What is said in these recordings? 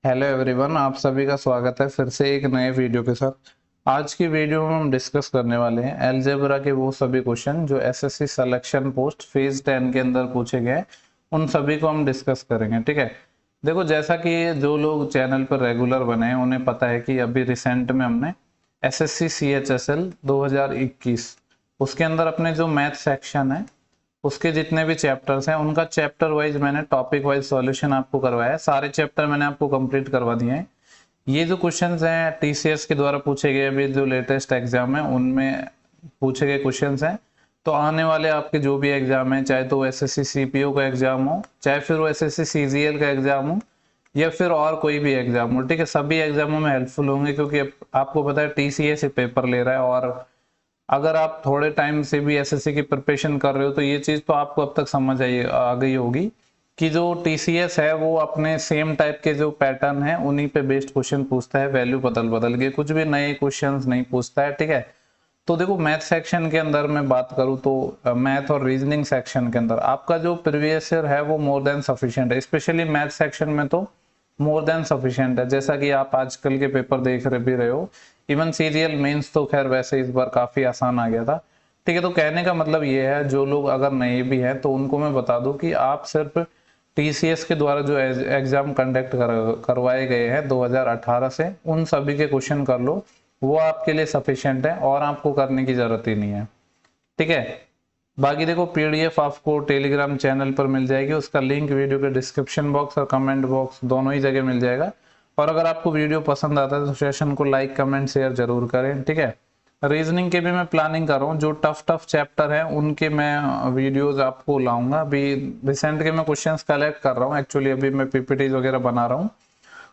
Hello everyone, आप सभी का स्वागत है फिर से एक नए वीडियो के साथ। आज की वीडियो में हम डिस्कस करने वाले हैं अलजेब्रा के वो सभी क्वेश्चन जो एसएससी सिलेक्शन पोस्ट फेज 10 के अंदर पूछे गए हैं। उन सभी को हम डिस्कस करेंगे, ठीक है। देखो, जैसा कि जो लोग चैनल पर रेगुलर बने हैं उन्हें पता है कि अभी रिसेंट में हमने एसएससी सीएचएसएल 2021 उसके अंदर अपने जो मैथ सेक्शन है उसके जितने भी चैप्टर्स हैं उनका चैप्टर वाइज मैंने टॉपिक वाइज सॉल्यूशन आपको करवाया है। सारे चैप्टर मैंने आपको कंप्लीट करवा दिए हैं। ये जो क्वेश्चंस हैं टीसीएस के द्वारा पूछे गए, अभी जो लेटेस्ट एग्जाम है उनमें पूछे गए क्वेश्चंस हैं। तो आने वाले आपके जो भी एग्जाम है, चाहे तो एसएससी सीपीओ का एग्जाम हो, चाहे फिर वो एसएससी सीजीएल का एग्जाम हो, या फिर और कोई भी एग्जाम हो, ठीक है, सभी एग्जामों में हेल्पफुल होंगे। क्योंकि आपको पता है टीसीएस पेपर ले रहा है, और अगर आप थोड़े टाइम से भी एसएससी की प्रिपरेशन कर रहे हो तो ये चीज तो आपको अब तक समझ आ गई होगी कि जो टीसीएस है वो अपने सेम टाइप के जो पैटर्न है उन्हीं पे बेस्ड क्वेश्चन पूछता है, वैल्यू बदल बदल के, कुछ भी नए क्वेश्चंस नहीं पूछता है, ठीक है। तो देखो, मैथ सेक्शन के अंदर मैं बात करूं तो मैथ और रीजनिंग सेक्शन के अंदर आपका जो प्रीवियस ईयर है वो मोर देन सफिशिएंट है। स्पेशली मैथ सेक्शन में तो मोर देन सफिशिएंट है, जैसा कि आप आजकल के पेपर देख रहे भी रहे हो। इवन सीरियल मेंस तो खैर वैसे इस बार काफी आसान आ गया था, ठीक है। तो कहने का मतलब ये है, जो लोग अगर नए भी हैं तो उनको मैं बता दूं कि आप सिर्फ टीसीएस के द्वारा जो एग्जाम कंडक्ट करवाए गए हैं 2018 से, उन सभी के क्वेश्चन कर लो, वो आपके लिए सफिशिएंट है और आपको करने की जरूरत ही नहीं है, ठीक है। बाकी देखो, पीडीएफ आपको टेलीग्राम चैनल पर मिल जाएगी, उसका लिंक वीडियो के डिस्क्रिप्शन बॉक्स और कमेंट बॉक्स दोनों ही जगह मिल जाएगा। और अगर आपको वीडियो पसंद आता है तो सेशन को लाइक कमेंट शेयर जरूर करें, ठीक है। रीजनिंग के भी मैं प्लानिंग कर रहा हूँ, जो टफ टफ चैप्टर है उनके मैं वीडियोस आपको लाऊंगा। अभी रिसेंट के मैं क्वेश्चंस कलेक्ट कर रहा हूँ, एक्चुअली अभी मैं पीपीटी वगैरह बना रहा हूँ,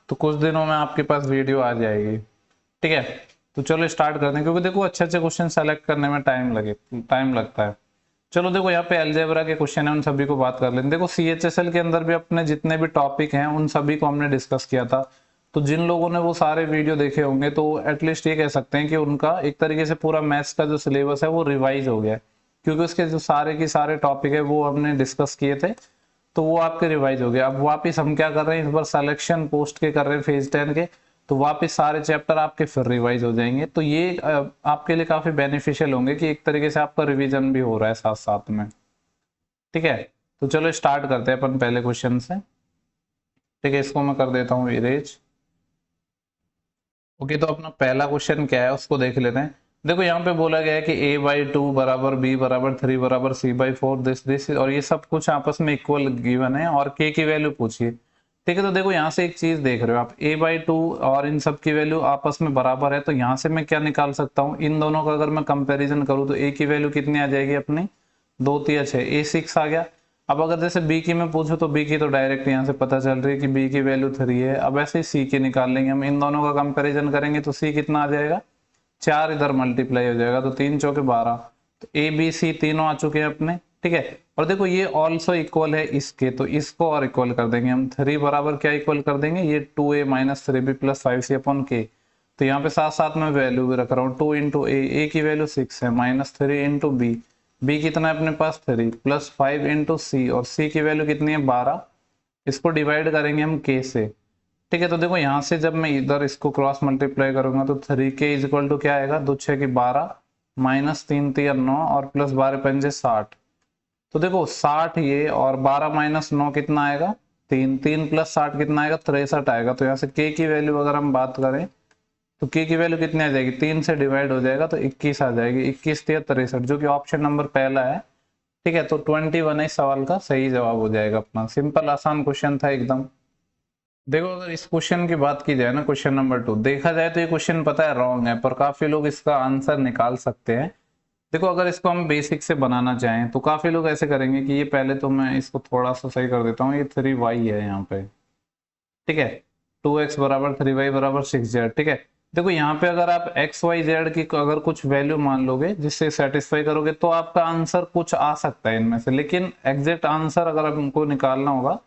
तो कुछ दिनों में आपके पास वीडियो आ जाएगी, ठीक है। तो चलो स्टार्ट करते हैं, क्योंकि देखो अच्छे अच्छे क्वेश्चन सेलेक्ट करने में टाइम लगता है। चलो देखो, यहाँ पे अलजेब्रा के क्वेश्चन है, उन सभी को बात कर लेते हैं। देखो, सीएचएसएल के अंदर भी अपने जितने भी टॉपिक हैं उन सभी को हमने डिस्कस किया था। तो जिन लोगों ने वो सारे वीडियो देखे होंगे तो एटलीस्ट ये कह सकते हैं कि उनका एक तरीके से पूरा मैथ्स का जो सिलेबस है वो रिवाइज हो गया है, क्योंकि उसके जो सारे के सारे टॉपिक है वो हमने डिस्कस किए थे। तो वो आपके रिवाइज हो गया। अब वापिस हम क्या कर रहे हैं, इस बार सिलेक्शन पोस्ट के कर रहे हैं फेज 10 के, तो वापिस सारे चैप्टर आपके फिर रिवाइज हो जाएंगे। तो ये आपके लिए काफी बेनिफिशियल होंगे कि एक तरीके से आपका रिवीजन भी हो रहा है साथ साथ में, ठीक है। तो चलो स्टार्ट करते हैं अपन पहले क्वेश्चन से, ठीक है। इसको मैं कर देता हूँ इरेज। ओके, तो अपना पहला क्वेश्चन क्या है उसको देख लेते हैं। देखो, यहाँ पे बोला गया है कि a/2 बराबर b बराबर 3 बराबर c/4 दिस और ये सब कुछ आपस में इक्वल गिवन है, और k की वैल्यू पूछिए, ठीक है। तो देखो, यहाँ से एक चीज देख रहे हो आप, a/2 और इन सब की वैल्यू आपस में बराबर है, तो यहाँ से मैं क्या निकाल सकता हूँ, इन दोनों का अगर मैं कंपेरिजन करूँ तो a की वैल्यू कितनी आ जाएगी अपनी, 2 3 6, a6 आ गया। अब अगर जैसे बी की मैं पूछूं तो बी की तो डायरेक्ट यहाँ से पता चल रही है कि बी की वैल्यू 3 है। अब ऐसे ही सी की निकाल लेंगे हम, इन दोनों का कंपैरिजन करेंगे तो सी कितना आ जाएगा, 4 इधर मल्टीप्लाई हो जाएगा, तो 3 चौके 12। तो ए बी सी तीनों आ चुके हैं अपने, ठीक है। और देखो, ये ऑल्सो इक्वल है इसके, तो इसको और इक्वल कर देंगे हम, 3 बराबर क्या इक्वल कर देंगे, ये 2a minus 3b plus 5c upon के। तो यहाँ पे साथ साथ में वैल्यू भी रख रहा हूँ, 2 इंटू ए की वैल्यू 6 है, माइनस 3 इंटू बी कितना है अपने पास 3, प्लस 5 इंटू सी, और सी की वैल्यू कितनी है 12। इसको डिवाइड करेंगे हम के से, ठीक है। तो देखो, यहाँ से जब मैं इधर इसको क्रॉस मल्टीप्लाई करूंगा तो 3k इज इक्वल टू क्या आएगा, 2 6 की 12, माइनस 3 3 9, और प्लस 12 पंजे 60। तो देखो 60 ये, और 12 माइनस 9 कितना आएगा, 3, 3 प्लस 60 कितना आएगा, 63 आएगा। तो यहाँ से k की वैल्यू अगर हम बात करें तो k की वैल्यू कितनी आ जाएगी, 3 से डिवाइड हो जाएगा तो 21 आ जाएगी, 21 3 63, जो कि ऑप्शन नंबर पहला है, ठीक है। तो 21 इस सवाल का सही जवाब हो जाएगा अपना। सिंपल आसान क्वेश्चन था एकदम। देखो, अगर इस क्वेश्चन की बात की जाए ना, क्वेश्चन नंबर 2 देखा जाए तो ये क्वेश्चन पता है रॉन्ग है, पर काफी लोग इसका आंसर निकाल सकते हैं। देखो, अगर इसको हम बेसिक से बनाना चाहें तो काफी लोग ऐसे करेंगे कि ये, पहले तो मैं इसको थोड़ा सा सही कर देता हूँ, ये 3y है यहाँ पे, ठीक है। 2x बराबर 3y बराबर 6z, ठीक है। देखो, यहाँ पे अगर आप x y z की अगर कुछ वैल्यू मान लोगे जिससे सेटिस्फाई करोगे तो आपका आंसर कुछ आ सकता है इनमें से, लेकिन एग्जैक्ट आंसर अगर हमको निकालना होगा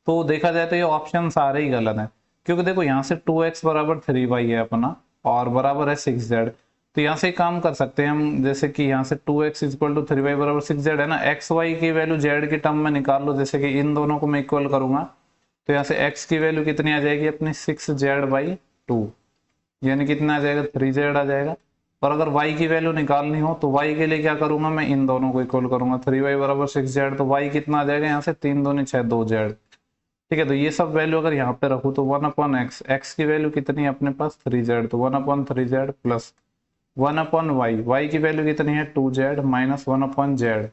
तो देखा जाए तो ये ऑप्शन सारे ही गलत हैं। क्योंकि देखो, यहाँ से 2x बराबर 3y है अपना, और बराबर है 6z। तो यहाँ से एक काम कर सकते हैं हम, जैसे कि यहाँ से 2x इक्वल टू 3y बराबर 6z है ना, x y की वैल्यू z की टर्म में निकाल लो, जैसे कि इन दोनों को मैं इक्वल करूंगा तो यहाँ से x की वैल्यू कितनी आ जाएगी अपनी 6z/2, यानी कितना आ जाएगा 3z आ जाएगा। और अगर y की वैल्यू निकालनी हो तो y के लिए क्या करूंगा, मैं इन दोनों को इक्वल करूंगा, 3y बराबर 6z, तो y कितना आ जाएगा यहाँ से 3 दूनी 6 2z। ठीक है, तो ये सब वैल्यू अगर यहाँ पे रखूँ तो 1/x, x की वैल्यू कितनी है अपने पास 3z, तो 1/3z प्लस 1/y, y की वैल्यू कितनी है 2z माइनस 1/z।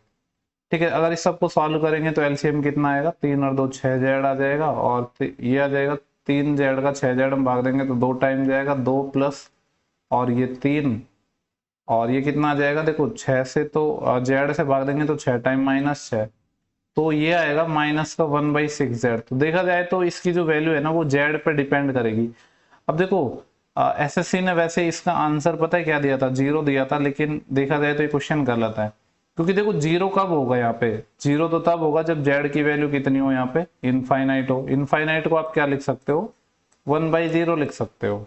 ठीक है, अगर इस सबको सॉल्व करेंगे तो एलसीएम कितना आएगा, 3 और 2 6z आ जाएगा, और ये आ जाएगा 3z का 6z हम भाग देंगे तो 2 टाइम जाएगा, 2 प्लस और ये 3, और ये कितना आ जाएगा, देखो 6 से तो z से भाग देंगे तो 6 टाइम माइनस 6, तो ये आएगा माइनस का 1/6z। तो देखा जाए तो इसकी जो वैल्यू है ना वो z पे डिपेंड करेगी। अब देखो एसएससी ने वैसे इसका आंसर पता है क्या दिया था, 0 दिया था, लेकिन देखा जाए तो ये क्वेश्चन गलत है, क्योंकि देखो 0 कब होगा यहाँ पे, 0 तो तब होगा जब z की वैल्यू कितनी हो, यहाँ पे इनफाइनाइट हो। इनफाइनाइट को आप क्या लिख सकते हो, 1/0 लिख सकते हो।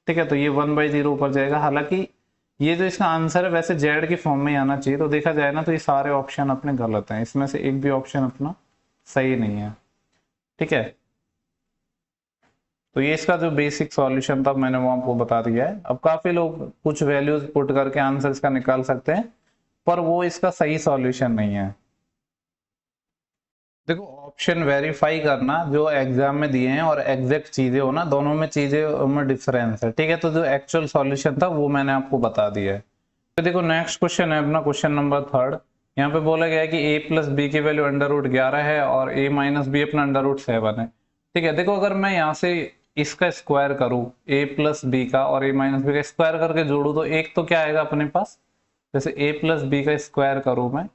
ठीक है, तो ये 1/0 ऊपर जाएगा। हालांकि ये जो इसका आंसर है वैसे जेड की फॉर्म में ही आना चाहिए, तो देखा जाए ना तो ये सारे ऑप्शन अपने गलत हैं, इसमें से एक भी ऑप्शन अपना सही नहीं है। ठीक है, तो ये इसका जो बेसिक सॉल्यूशन था मैंने वो आपको बता दिया है। अब काफी लोग कुछ वैल्यूज पुट करके आंसर इसका निकाल सकते हैं, पर वो इसका सही सॉल्यूशन नहीं है। देखो ऑप्शन वेरीफाई करना जो एग्जाम में दिए हैं और एग्जैक्ट चीजें हो ना, दोनों में चीजें में डिफरेंस है। ठीक है, तो जो एक्चुअल सॉल्यूशन था वो मैंने आपको बता दिया है। तो देखो नेक्स्ट क्वेश्चन है अपना क्वेश्चन नंबर 3। यहाँ पे बोला गया है कि a प्लस बी की वैल्यू √11 है और a माइनस बी अपना √7 है। ठीक है, देखो अगर मैं यहाँ से इसका स्क्वायर करूँ a प्लस बी का और a माइनस बी का स्क्वायर करके जोड़ू तो एक तो क्या आएगा अपने पास, जैसे a प्लस बी का स्क्वायर करूँ मैं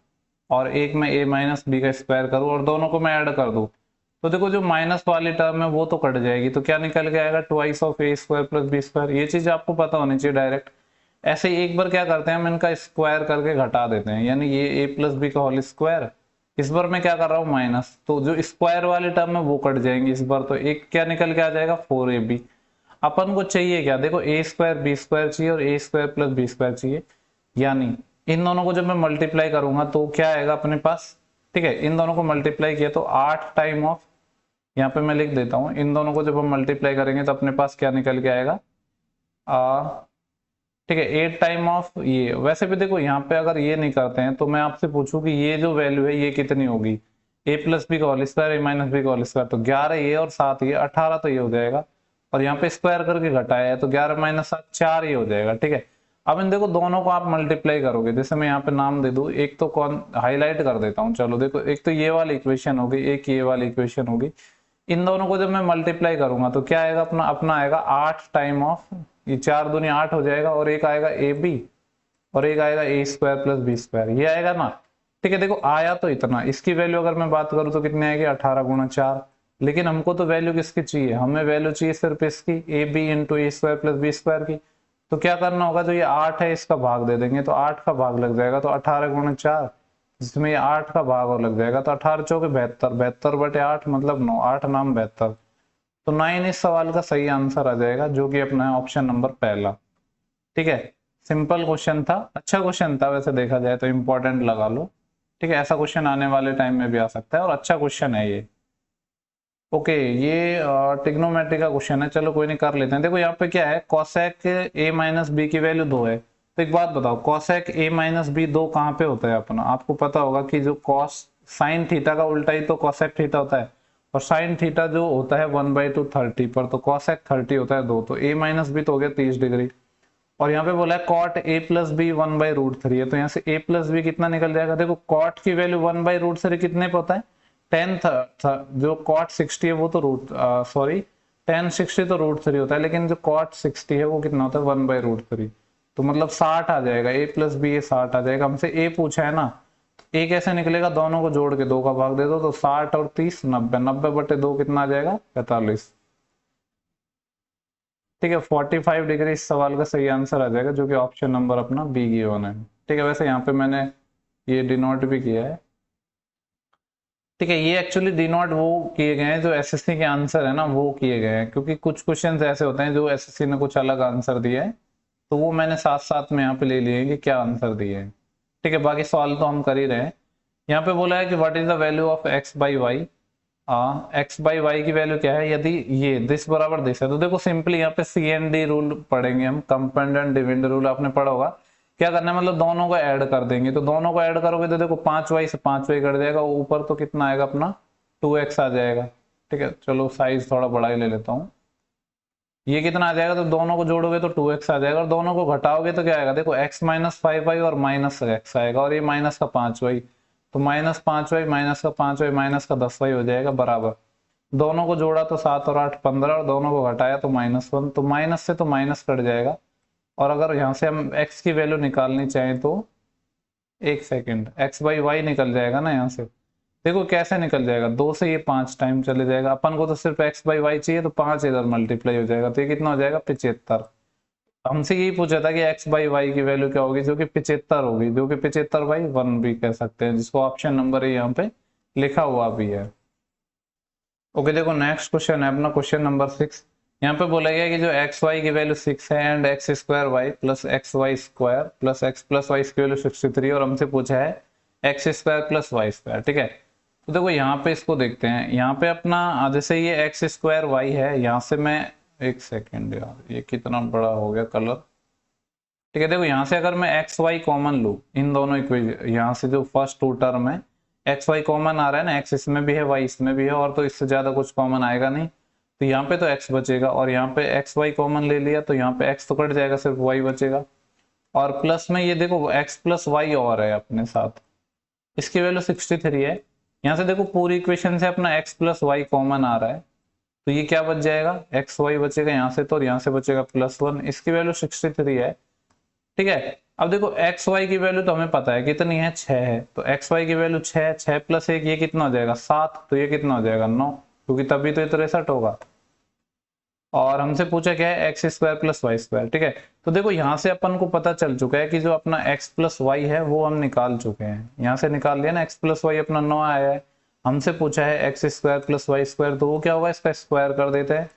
और एक में a माइनस बी का स्क्वायर करूँ और दोनों को मैं ऐड कर दूँ, तो देखो जो माइनस वाली टर्म है वो तो कट जाएगी, तो क्या निकल के आएगा twice of a square plus B square. ये चीज आपको पता होनी चाहिए डायरेक्ट। ऐसे ही एक बार क्या करते हैं हम इनका स्क्वायर करके घटा देते हैं, यानी ये a प्लस बी का होल स्क्वायर, इस बार मैं क्या कर रहा हूँ माइनस, तो जो स्क्वायर वाली टर्म है वो कट जाएंगी इस बार, तो एक क्या निकल के आ जाएगा 4ab। अपन को चाहिए क्या, देखो a स्क्वायर बी स्क्वायर चाहिए और a square plus B square चाहिए, यानी इन दोनों को जब मैं मल्टीप्लाई करूंगा तो क्या आएगा अपने पास। ठीक है, इन दोनों को मल्टीप्लाई किया तो 8 टाइम ऑफ, यहाँ पे मैं लिख देता हूँ, इन दोनों को जब हम मल्टीप्लाई करेंगे तो अपने पास क्या निकल के आएगा, ठीक है 8 टाइम ऑफ ये। वैसे भी देखो यहाँ पे अगर ये नहीं करते हैं तो मैं आपसे पूछूं कि ये जो वैल्यू है ये कितनी होगी, a प्लस बी का whole square a minus B का होल स्क्वायर, तो 11 ये और 7 ये 18, तो ये हो जाएगा, और यहाँ पे स्क्वायर करके घटाया है तो 11 माइनस 7 4 ये हो जाएगा। ठीक है, अब इन देखो दोनों को आप मल्टीप्लाई करोगे, जैसे मैं यहाँ पे नाम दे दूं, एक तो कौन हाईलाइट कर देता हूँ, चलो देखो एक तो ये वाली इक्वेशन होगी, एक ये वाली इक्वेशन होगी, इन दोनों को जब मैं मल्टीप्लाई करूंगा तो क्या आएगा अपना अपना आएगा 8 टाइम ऑफ ये 4 दूनी 8 हो जाएगा, और एक आएगा ए बी और एक आएगा a square plus B square, ये आएगा ना। ठीक है, देखो आया तो इतना, इसकी वैल्यू अगर मैं बात करूं तो कितनी आएगी 18 गुणा 4, लेकिन हमको तो वैल्यू किसकी चाहिए, हमें वैल्यू चाहिए सिर्फ इसकी A B into A square plus B square की। तो क्या करना होगा, जो ये 8 है इसका भाग दे देंगे तो 8 का भाग लग जाएगा, तो 18 गुणा 4 जिसमें ये 8 का भाग और लग जाएगा, तो 18 चौके 72, 72/8 मतलब 9, 8 नाम 72, तो 9 इस सवाल का सही आंसर आ जाएगा, जो कि अपना है ऑप्शन नंबर पहला। ठीक है, सिंपल क्वेश्चन था, अच्छा क्वेश्चन था वैसे देखा जाए तो, इंपॉर्टेंट लगा लो। ठीक है, ऐसा क्वेश्चन आने वाले टाइम में भी आ सकता है और अच्छा क्वेश्चन है ये। ओके, ये ट्रिग्नोमेट्री का क्वेश्चन है, चलो कोई नहीं कर लेते हैं। देखो यहाँ पे क्या है, कॉसेक a माइनस बी की वैल्यू 2 है, तो एक बात बताओ कॉसेक a माइनस बी 2 कहाँ पे होता है अपना, आपको पता होगा कि जो कॉस साइन थीटा का उल्टा ही तो कॉसेक थीटा होता है, और साइन थीटा जो होता है 1/2 30 पर, तो कॉसेक 30 होता है 2, तो a माइनस बी तो हो गया 30 डिग्री, और यहाँ पे बोला है कॉट a प्लस बी 1/√3 है, तो यहाँ से a प्लस बी कितना निकल जाएगा, देखो कॉट की वैल्यू 1/√3 कितने पे होता है 10 था, जो कॉट 60 है वो तो tan 60 तो √3 होता है, लेकिन जो कॉट 60 है वो कितना होता है 1/√3, तो मतलब 60 आ जाएगा, a प्लस बी 60 आ जाएगा। हमसे a पूछा है ना, a कैसे निकलेगा, दोनों को जोड़ के 2 का भाग दे दो, तो 60 और 30 90, 90/2 कितना आ जाएगा 45। ठीक है, 45 डिग्री इस सवाल का सही आंसर आ जाएगा, जो कि ऑप्शन नंबर अपना बी गिवन है। ठीक है, वैसे यहाँ पे मैंने ये डिनोट भी किया है। ठीक है, ये एक्चुअली डिनोट वो किए गए हैं जो एसएससी के आंसर है ना वो किए गए हैं, क्योंकि कुछ क्वेश्चंस ऐसे होते हैं जो एसएससी ने कुछ अलग आंसर दिया है, तो वो मैंने साथ साथ में यहाँ पे ले लिए हैं कि क्या आंसर दिए हैं। ठीक है, बाकी सवाल तो हम कर ही रहे हैं। यहाँ पे बोला है कि what is the value of x by Y, X by Y की वैल्यू क्या है, यदि ये दिस बराबर दिस है तो देखो सिंपली यहाँ पे सी एन डी रूल पढ़ेंगे हम, कंपाउंड एंड डिविडेंड रूल आपने पढ़ा होगा। क्या करना है, मतलब दोनों को ऐड कर देंगे, तो दोनों को ऐड करोगे तो देखो 5y से 5y कट जाएगा, ऊपर तो कितना आएगा अपना 2x आ जाएगा। ठीक है, चलो साइज थोड़ा बड़ा ही ले लेता हूँ। ये कितना आ जाएगा, तो दोनों को जोड़ोगे तो 2x आ जाएगा, और दोनों को घटाओगे तो क्या आएगा, देखो x माइनस 5y और माइनस x आएगा, और ये माइनस का 5y, तो माइनस 5y माइनस का 5y माइनस का 10y हो जाएगा बराबर। दोनों को जोड़ा तो 7 और 8 15, और दोनों को घटाया तो -1, तो माइनस से तो माइनस कट जाएगा। और अगर यहाँ से हम x की वैल्यू निकालनी चाहें तो एक सेकेंड, x बाई वाई निकल जाएगा ना यहाँ से। देखो कैसे निकल जाएगा, 2 से ये 5 टाइम चले जाएगा, अपन को तो सिर्फ x बाई वाई चाहिए, तो 5 इधर मल्टीप्लाई हो जाएगा, तो ये कितना हो जाएगा 75। हमसे यही पूछा था कि x बाई वाई की वैल्यू क्या होगी, जो कि 75 होगी, जो कि 75/1 भी कह सकते हैं, जिसको ऑप्शन नंबर यहाँ पे लिखा हुआ भी है। ओके, देखो नेक्स्ट क्वेश्चन है अपना क्वेश्चन नंबर 6। यहाँ पे बोला गया कि जो एक्स वाई की वैल्यू 6 है and X square Y plus X Y square plus X plus Y की वैल्यू 63, और हमसे पूछा है X square plus Y square. ठीक है, तो देखो यहाँ पे इसको देखते हैं, यहाँ पे अपना जैसे ये एक्स स्क्वायर वाई है, यहाँ से मैं एक सेकेंड यार, ये कितना बड़ा हो गया कलर। ठीक है, देखो यहाँ से अगर मैं एक्स वाई कॉमन लूँ इन दोनों इक्वेशन, यहाँ से जो फर्स्ट टू टर्म है एक्स वाई कॉमन आ रहा है ना, एक्स इसमें भी है वाई इसमें भी है, और तो इससे ज्यादा कुछ कॉमन आएगा नहीं, तो यहाँ पे तो एक्स बचेगा, और यहाँ पे एक्स वाई कॉमन ले लिया तो यहाँ पे एक्स तो कट जाएगा, सिर्फ वाई बचेगा। और प्लस में ये देखो एक्स प्लस वाई और है अपने साथ, इसकी वैल्यू 63 है। यहाँ से देखो पूरी इक्वेशन से अपना एक्स प्लस वाई कॉमन आ रहा है, तो ये क्या बच जाएगा, एक्स वाई बचेगा यहाँ से, तो और यहाँ से बचेगा +1, इसकी वैल्यू 63 है। ठीक है, अब देखो एक्स वाई की वैल्यू तो हमें पता है कितनी है, 6 है, तो एक्स वाई की वैल्यू 6, 6 प्लस 1 ये कितना हो जाएगा 7, तो ये कितना हो जाएगा 9, क्योंकि तभी तो ये 63 होगा। और हमसे पूछा क्या है, X square plus Y square. ठीक है, तो देखो यहाँ से अपन को पता चल चुका है कि जो अपना एक्स प्लस वाई है वो हम निकाल चुके हैं, यहाँ से निकाल लिया ना, एक्स प्लस वाई अपना 9 आया है। हमसे पूछा है X square plus Y square, तो वो क्या होगा, इसका स्क्वायर कर देते हैं,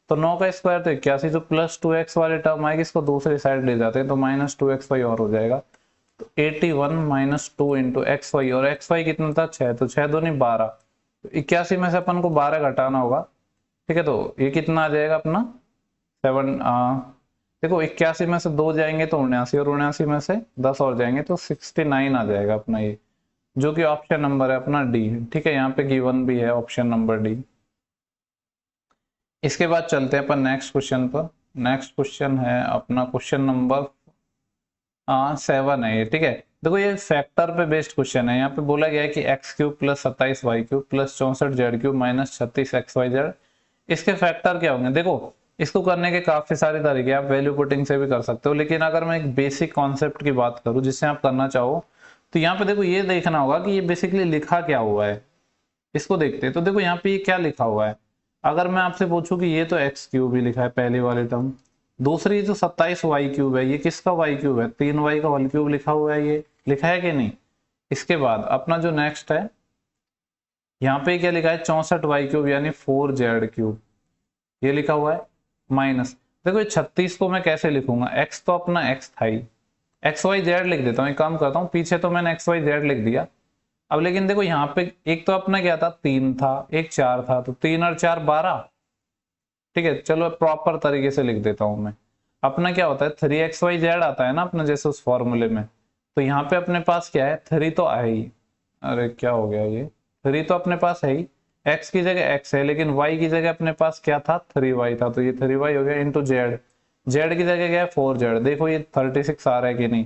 तो 9 का स्क्वायर तो 81, जो +2x वाले टर्म आएगी इसको दूसरी साइड ले जाते हैं, तो -2xy और हो जाएगा, तो 81 - 2 इंटू एक्स वाई, और एक्स वाई कितना था 6, तो 6 दूनी 12, तो 81 में से अपन को 12 घटाना होगा। ठीक है, तो ये कितना आ जाएगा अपना 7, देखो 81 में से 2 जाएंगे तो 79, और 79 में से 10 और जाएंगे तो 69 आ जाएगा अपना ये, जो कि ऑप्शन नंबर है अपना डी। ठीक है, यहाँ पे गिवन भी है ऑप्शन नंबर डी। इसके बाद चलते हैं अपन नेक्स्ट क्वेश्चन पर। नेक्स्ट क्वेश्चन है अपना क्वेश्चन नंबर 7 है ये। ठीक है, देखो ये फैक्टर पे बेस्ड क्वेश्चन है। यहाँ पे बोला गया है कि x³ + 27y³ + 64z³ - 36xyz, इसके फैक्टर क्या होंगे। देखो इसको करने के काफी सारे तरीके, आप वैल्यू पुटिंग से भी कर सकते हो, लेकिन अगर मैं एक बेसिक कॉन्सेप्ट की बात करूं जिससे आप करना चाहो, तो यहाँ पे देखो ये देखना होगा कि ये बेसिकली लिखा क्या हुआ है, इसको देखते हैं। तो देखो यहाँ पे ये क्या लिखा हुआ है, अगर मैं आपसे पूछूं कि ये तो x³ ही लिखा है पहले वाले टर्म, दूसरी जो 27y³ है ये किसका y³ है, 3y का होल क्यूब लिखा हुआ है, ये लिखा है कि नहीं। इसके बाद अपना जो नेक्स्ट है, यहाँ पे क्या लिखा है 64y³ यानी 4z³, ये लिखा हुआ है माइनस। देखो ये 36 को मैं कैसे लिखूंगा, x तो अपना x था ही, xyz लिख देता हूँ, एक काम करता हूँ, पीछे तो मैंने xyz लिख दिया। अब लेकिन देखो यहाँ पे एक तो अपना क्या था 3 था, एक 4 था, तो 3 और 4 12। ठीक है, चलो प्रॉपर तरीके से लिख देता हूं मैं। अपना क्या होता है 3xyz आता है ना अपना, जैसे उस फॉर्मूले में, तो यहाँ पे अपने पास क्या है 3 तो है ही, अरे क्या हो गया ये 3 तो अपने पास है ही, x की जगह x है, लेकिन y की जगह अपने पास क्या था 3y था, तो ये 3y हो गया इंटू z, z की जगह क्या है 4z। देखो ये 36 आ रहा है कि नहीं,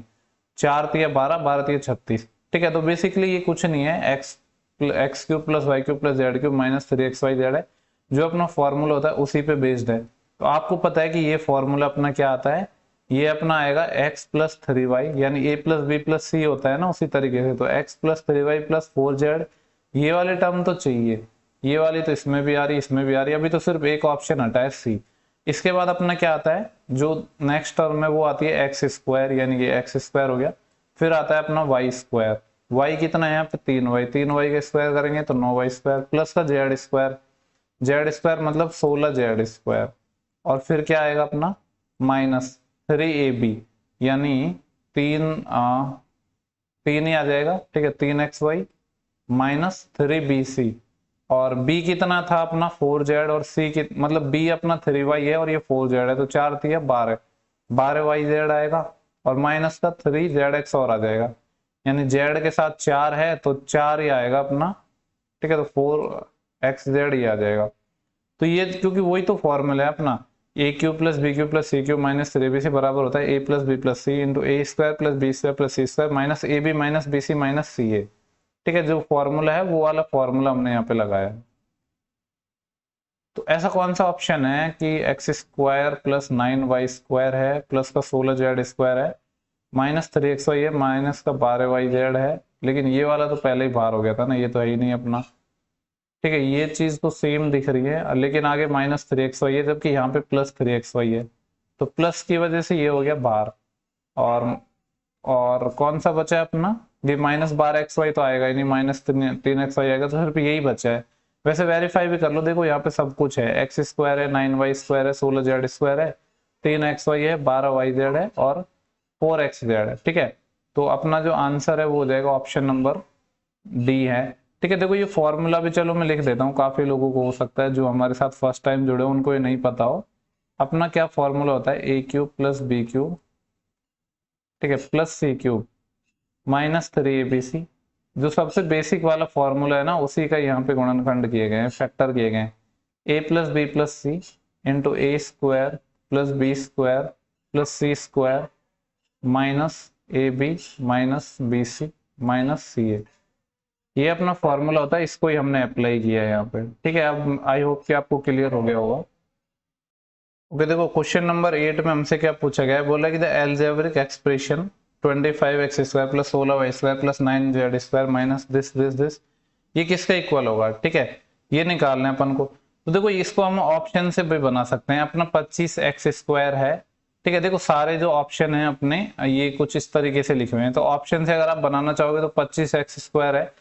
4 तिया 12, 12 तिया 36। ठीक है, तो बेसिकली ये कुछ नहीं है, x³ + y³ + z³ - 3xyz है, जो अपना फॉर्मूला होता है उसी पे बेस्ड है। तो आपको पता है कि ये फॉर्मूला अपना क्या आता है, ये अपना आएगा x + 3y, यानी a + b + c होता है ना उसी तरीके से, तो x + 3y + 4z, ये वाले टर्म तो चाहिए, ये वाली तो इसमें भी आ रही इसमें भी आ रही, अभी तो सिर्फ एक ऑप्शन हटा है c। इसके बाद अपना क्या आता है, जो नेक्स्ट टर्म है वो आती है x², यानी कि x² हो गया, फिर आता है अपना y², y कितना है यहाँ पे 3y, 3y का स्क्वायर करेंगे तो 9y² प्लस का z², z² मतलब 16z², और फिर क्या आएगा अपना -3ab, यानी 3 ही आ जाएगा। ठीक है, 3xy - 3bc, और b कितना था अपना 4z और c की मतलब b अपना 3y है और ये 4z है, तो 4 3 12 12yz आएगा और माइनस का 3zx और आ जाएगा, यानी z के साथ 4 है तो 4 ही आएगा अपना, ठीक है, तो 4xz ही आ जाएगा। तो ये क्योंकि वही तो फॉर्मूला है अपना, a cube plus b cube plus c cube minus 3bc बराबर होता है a plus b plus c into A square plus B square plus c square minus a b minus b c minus c a. ठीक है, जो formula है वो वाला formula हमने यहाँ पे लगाया है। तो ऐसा कौन सा ऑप्शन है कि x square plus 9y square है प्लस का 16z स्क्वायर है माइनस 3xy है माइनस का 12yz है, लेकिन ये वाला तो पहले ही बाहर हो गया था ना, ये तो है ही नहीं अपना। ठीक है, ये चीज तो सेम दिख रही है लेकिन आगे माइनस 3xy है जबकि यहाँ पे प्लस 3xy है, तो प्लस की वजह से ये हो गया बाहर। और कौन सा बचा है अपना, ये माइनस 12xy तो आएगा ही नहीं, माइनस 3xy आएगा, तो सिर्फ यही बचा है। वैसे वेरीफाई भी कर लो, देखो यहाँ पे सब कुछ है, एक्स स्क्वायर है 9y स्क्वायर है 16z स्क्वायर है 3xy है 12yz है और 4xz है। ठीक है, तो अपना जो आंसर है वो हो जाएगा ऑप्शन नंबर डी है। ठीक है, देखो ये फॉर्मूला भी चलो मैं लिख देता हूँ, काफी लोगों को हो सकता है जो हमारे साथ फर्स्ट टाइम जुड़े उनको ये नहीं पता हो। अपना क्या फॉर्मूला होता है, ए क्यूब प्लस बी क्यूब, ठीक है, प्लस सी क्यूब माइनस 3abc, जो सबसे बेसिक वाला फॉर्मूला है ना उसी का यहाँ पे गुणनखंड किए गए हैं, फैक्टर किए गए हैं। A plus b plus c into A square plus B square plus c square minus a b minus b c minus c a, ये अपना फॉर्मूला होता है, इसको ही हमने अप्लाई किया है यहाँ पे। ठीक है, अब आई होप कि आपको क्लियर हो गया होगा। ओके, देखो क्वेश्चन नंबर 8 में हमसे क्या पूछा गया है, बोला कि the algebraic expression 25x square plus 16y square plus 9z square minus this ये किसका इक्वल होगा। ठीक है, ये निकालना है अपन को। तो देखो इसको हम ऑप्शन से भी बना सकते हैं, अपना 25x स्क्वायर है। ठीक है, देखो सारे जो ऑप्शन है अपने ये कुछ इस तरीके से लिखे हुए हैं, तो ऑप्शन से अगर आप बनाना चाहोगे तो 25x स्क्वायर है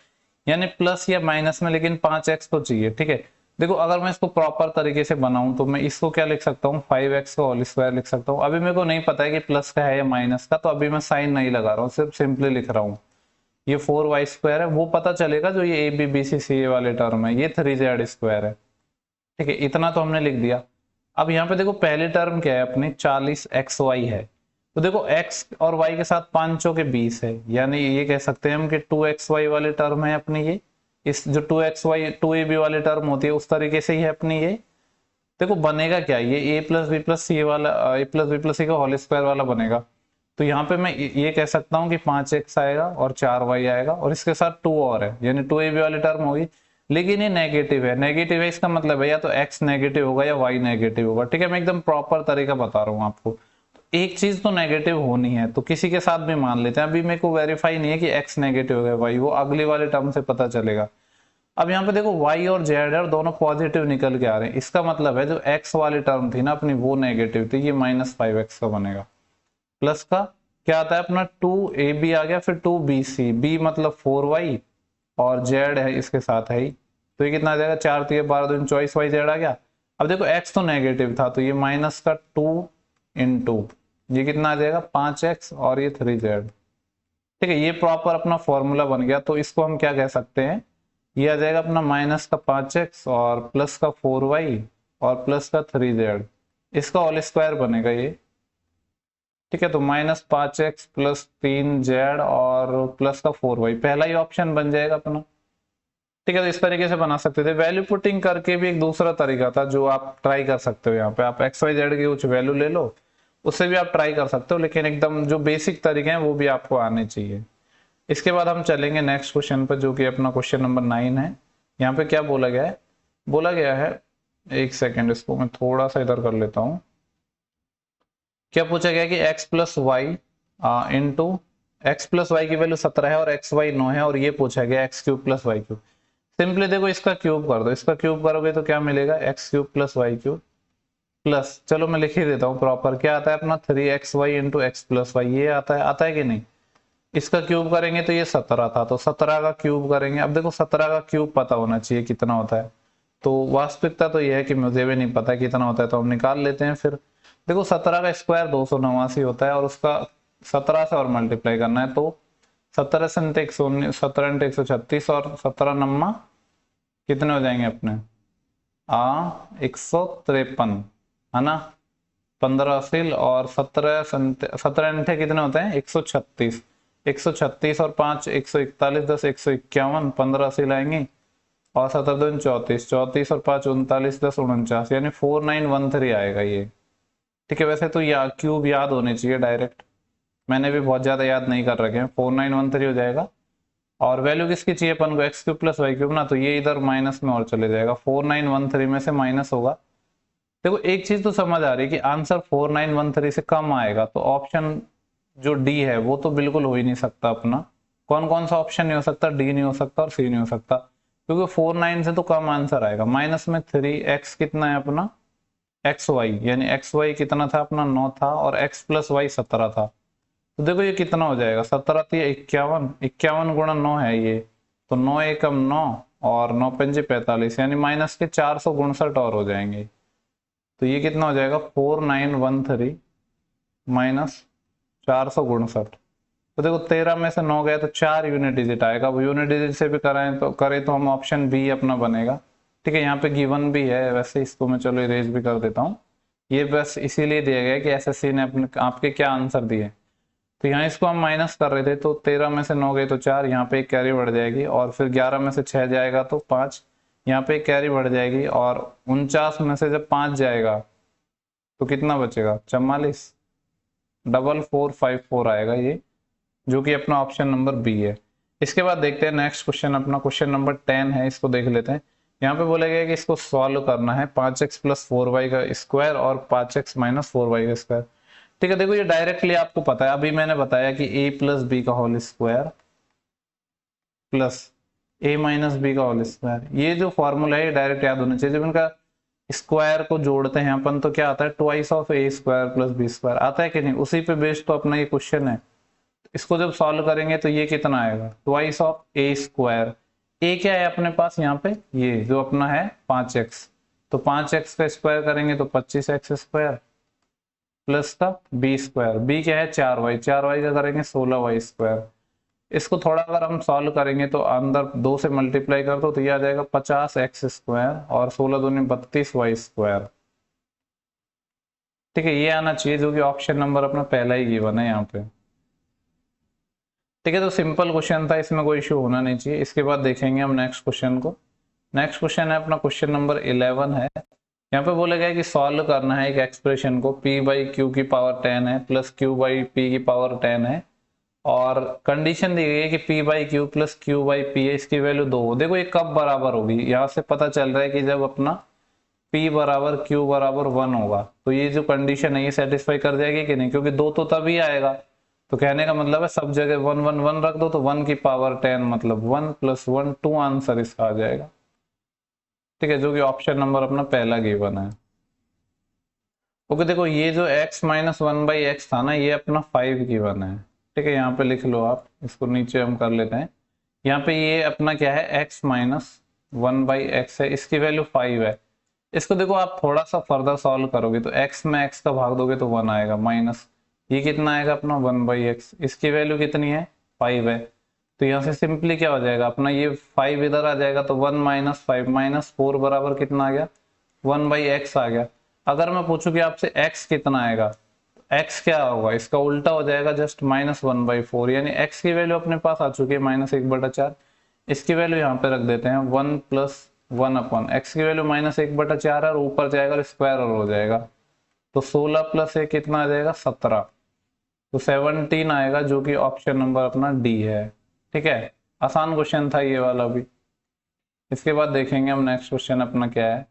यानी प्लस या माइनस में, लेकिन 5x तो चाहिए। ठीक है, देखो अगर मैं इसको प्रॉपर तरीके से बनाऊं तो मैं इसको क्या लिख सकता हूँ, 5x का होल स्क्वायर लिख सकता हूँ। अभी मेरे को नहीं पता है कि प्लस का है या माइनस का, तो अभी मैं साइन नहीं लगा रहा हूँ, सिर्फ सिंपली लिख रहा हूँ। ये 4y स्क्वायर है, वो पता चलेगा जो ये ए बी बी सी सी ए वाले टर्म है, ये 3z स्क्वायर है। ठीक है, इतना तो हमने लिख दिया। अब यहाँ पे देखो पहली टर्म क्या है अपनी, 40xy है, तो देखो x और y के साथ 5 चौके 20 है, यानी ये कह सकते हैं हम कि 2xy वाले टर्म है अपनी ये, इस जो 2xy 2ab वाले टर्म होती है उस तरीके से ही है अपनी ये। देखो बनेगा क्या, ये ए प्लस बी प्लस सी वाला ए प्लस बी प्लस सी का होल स्क्वायर वाला बनेगा, तो यहाँ पे मैं ये कह सकता हूँ कि 5x आएगा और 4y आएगा और इसके साथ 2 और है, यानी 2ab वाली टर्म होगी, लेकिन ये नेगेटिव है। नेगेटिव है इसका मतलब है या तो x नेगेटिव होगा या y नेगेटिव होगा। ठीक है, मैं एकदम प्रॉपर तरीका बता रहा हूँ आपको, एक चीज तो नेगेटिव होनी है, तो किसी के साथ भी मान लेते हैं। अभी मेरे को वेरीफाई नहीं है कि x नेगेटिव है y, वो अगले वाले टर्म से पता चलेगा। अब यहाँ पे देखो y और z है और दोनों पॉजिटिव निकल के आ रहे हैं, इसका मतलब है जो x वाली टर्म थी ना अपनी वो नेगेटिव थी, ये -5x का बनेगा। प्लस का क्या आता है अपना 2ab आ गया, फिर 2bc, b मतलब 4y और z है इसके साथ है ही, तो ये कितना आ जाएगा, 4 3 12 2 24 y z आ गया। अब देखो x तो नेगेटिव था तो ये माइनस का 2 इंटू ये कितना आ जाएगा 5x और ये 3z। ठीक है, ये प्रॉपर अपना फॉर्मूला बन गया, तो इसको हम क्या कह सकते हैं, ये आ जाएगा अपना माइनस का 5x और प्लस का 4y और प्लस का 3z, इसका होल स्क्वायर बनेगा ये। ठीक है, तो -5x प्लस 3z और प्लस का 4y, पहला ही ऑप्शन बन जाएगा अपना। ठीक है, तो इस तरीके से बना सकते थे। वैल्यू पुटिंग करके भी एक दूसरा तरीका था जो आप ट्राई कर सकते हो, यहाँ पे आप एक्स वाई जेड की कुछ वैल्यू ले लो, उससे भी आप ट्राई कर सकते हो, लेकिन एकदम जो बेसिक तरीके हैं वो भी आपको आने चाहिए। इसके बाद हम चलेंगे नेक्स्ट क्वेश्चन पर, जो कि अपना क्वेश्चन नंबर 9 है। यहाँ पे क्या बोला गया है, बोला गया है, एक सेकेंड इसको मैं थोड़ा सा इधर कर लेता हूँ। क्या पूछा गया कि x plus Y into X plus Y की वैल्यू 17 है और एक्स वाई 9 है, और ये पूछा गया X cube plus Y cube. Simply देखो इसका क्यूब कर दो, इसका क्यूब करोगे तो क्या मिलेगा, X cube plus Y cube plus, चलो मैं लिख ही देता हूँ प्रॉपर, क्या आता है अपना 3xy into X plus Y, ये आता है कि नहीं। इसका क्यूब करेंगे तो ये 17 था, तो 17 का क्यूब करेंगे। अब देखो 17 का क्यूब पता होना चाहिए कितना होता है, तो वास्तविकता तो यह है कि मुझे भी नहीं पता कितना होता है, तो हम निकाल लेते हैं। फिर देखो 17 का स्क्वायर 289 होता है और उसका 17 से और मल्टीप्लाई करना है, तो 17 से 119, 17 × 136 और 17 9 कितने हो जाएंगे अपने 153 है ना। 15 असील और 17 अंठे कितने होते हैं 136। 136 और 5 141, 10 151, 15 असील आएंगी और 17 दूनी 34, 34 और 5 39, 10 49, यानी 4913 आएगा ये। ठीक है, वैसे तो या क्यूब याद होने चाहिए डायरेक्ट, मैंने भी बहुत ज्यादा याद नहीं कर रखे हैं। 4913 हो जाएगा। और वैल्यू किसकी चाहिए अपन को, X cube plus Y cube ना, तो ये इधर माइनस में और चले जाएगा, 4913 में से माइनस होगा। देखो एक चीज तो समझ आ रही है कि आंसर 4913 से कम आएगा, तो ऑप्शन जो डी है वो तो बिल्कुल हो ही नहीं सकता अपना। कौन कौन सा ऑप्शन नहीं हो सकता, डी नहीं हो सकता और सी नहीं हो सकता, क्योंकि 49 से तो कम आंसर आएगा। माइनस में 3, एक्स कितना है अपना एक्स वाई, यानी एक्स वाई कितना था अपना 9 था, और एक्स प्लस वाई 17 था। तो देखो ये कितना हो जाएगा, 17 थी 51, 51 गुणा 9 है ये, तो 9 एकम 9 और 9 पंजे 45, यानी माइनस के 459 और हो जाएंगे। तो ये कितना हो जाएगा 4913 माइनस 459। तो देखो 13 में से 9 गया तो 4 यूनिट डिजिट आएगा। अब यूनिट डिजिट से भी करें तो हम ऑप्शन बी अपना बनेगा। ठीक है, यहाँ पे गिवन भी है, वैसे इसको मैं चलो इरेज भी कर देता हूँ। ये बस इसीलिए दिया गया है कि एसएससी ने अपने आपके क्या आंसर दिए। तो यहाँ इसको हम माइनस कर रहे थे, तो 13 में से 9 गए तो 4, यहाँ पे एक कैरी बढ़ जाएगी, और फिर 11 में से 6 जाएगा तो 5, यहाँ पे एक कैरी बढ़ जाएगी, और 49 में से जब 5 जाएगा तो कितना बचेगा 44, 4454 आएगा ये, जो कि अपना ऑप्शन नंबर बी है। इसके बाद देखते हैं नेक्स्ट क्वेश्चन, अपना क्वेश्चन नंबर 10 है, इसको देख लेते हैं। यहाँ पे बोला गया है कि इसको सॉल्व करना है 5x प्लस 4y का स्क्वायर और 5x माइनस 4y का स्क्वायर। ठीक है, देखो ये डायरेक्टली आपको पता है, अभी मैंने बताया कि a प्लस बी का whole square plus a minus B का होल स्क्वायर, ये जो फॉर्मूला है ये डायरेक्ट याद होना चाहिए। जब इनका स्क्वायर को जोड़ते हैं अपन तो क्या आता है, twice of a square plus B square आता है कि नहीं, उसी पे बेस्ड तो अपना ये क्वेश्चन है। इसको जब सॉल्व करेंगे तो ये कितना आएगा, ट्वाइस ऑफ ए स्क्वायर। ए क्या है अपने पास यहाँ पे, ये जो अपना है 5x, तो 5x का स्क्वायर करेंगे तो 25x स्क्वायर प्लस का बी स्क्वायर, बी क्या है 4y, 4y का करेंगे 16y स्क्वायर। इसको थोड़ा अगर हम सॉल्व करेंगे तो अंदर 2 से मल्टीप्लाई कर दो तो ये आ जाएगा 50x स्क्वायर और 16 दूनी 32y स्क्वायर। ठीक है, ये आना चाहिए, जो कि ऑप्शन नंबर अपना पहला ही गिवन है यहाँ पे। ठीक है, तो सिंपल क्वेश्चन था, इसमें कोई इशू होना नहीं चाहिए। इसके बाद देखेंगे हम नेक्स्ट क्वेश्चन को। नेक्स्ट क्वेश्चन है अपना क्वेश्चन नंबर 11 है। यहाँ पे बोला गया है कि सॉल्व करना है एक एक्सप्रेशन को, p बाई क्यू की पावर 10 है प्लस q बाई पी की पावर 10 है, और कंडीशन दी गई है कि p by Q plus q by P है, इसकी वैल्यू 2 हो। देखो ये कब बराबर होगी, यहाँ से पता चल रहा है कि जब अपना p बराबर q बराबर 1 होगा, तो ये जो कंडीशन है ये सेटिस्फाई कर जाएगी कि नहीं, क्योंकि 2 तो तभी आएगा। तो कहने का मतलब है सब जगह 1 1 1 रख दो, तो 1 की पावर 10 मतलब 1 प्लस 1 2 आंसर इसका आ जाएगा। ठीक है, जो कि ऑप्शन नंबर अपना पहला गिवन है। ओके, देखो ये जो x माइनस 1 बाई एक्स था ना, ये अपना 5 गिवन है। ठीक है, यहाँ पे लिख लो आप, इसको नीचे हम कर लेते हैं। यहाँ पे ये अपना क्या है, x माइनस 1 बाई एक्स है, इसकी वैल्यू 5 है। इसको देखो आप थोड़ा सा फर्दर सॉल्व करोगे तो x में x का भाग दोगे तो 1 आएगा, माइनस ये कितना आएगा अपना 1 बाई एक्स, इसकी वैल्यू कितनी है 5 है। तो यहाँ से सिंपली क्या हो जाएगा अपना, ये 5 इधर आ जाएगा तो 1 माइनस 5 माइनस 4 बराबर कितना आ गया 1 बाई एक्स आ गया। अगर मैं पूछूं कि आपसे x कितना आएगा, x क्या होगा, इसका उल्टा हो जाएगा, जस्ट माइनस 1 बाई 4, यानी x की वैल्यू अपने पास आ चुकी है माइनस 1/4। इसकी वैल्यू यहाँ पे रख देते हैं 1 प्लस 1 अपॉन x की वैल्यू माइनस 1/4 है, और ऊपर जाएगा स्क्वायर और हो जाएगा, तो 16 प्लस 1 कितना आ जाएगा 17, तो 17 आएगा, जो कि ऑप्शन नंबर अपना डी है। ठीक है, आसान क्वेश्चन था ये वाला भी। इसके बाद देखेंगे हम नेक्स्ट क्वेश्चन अपना क्या है।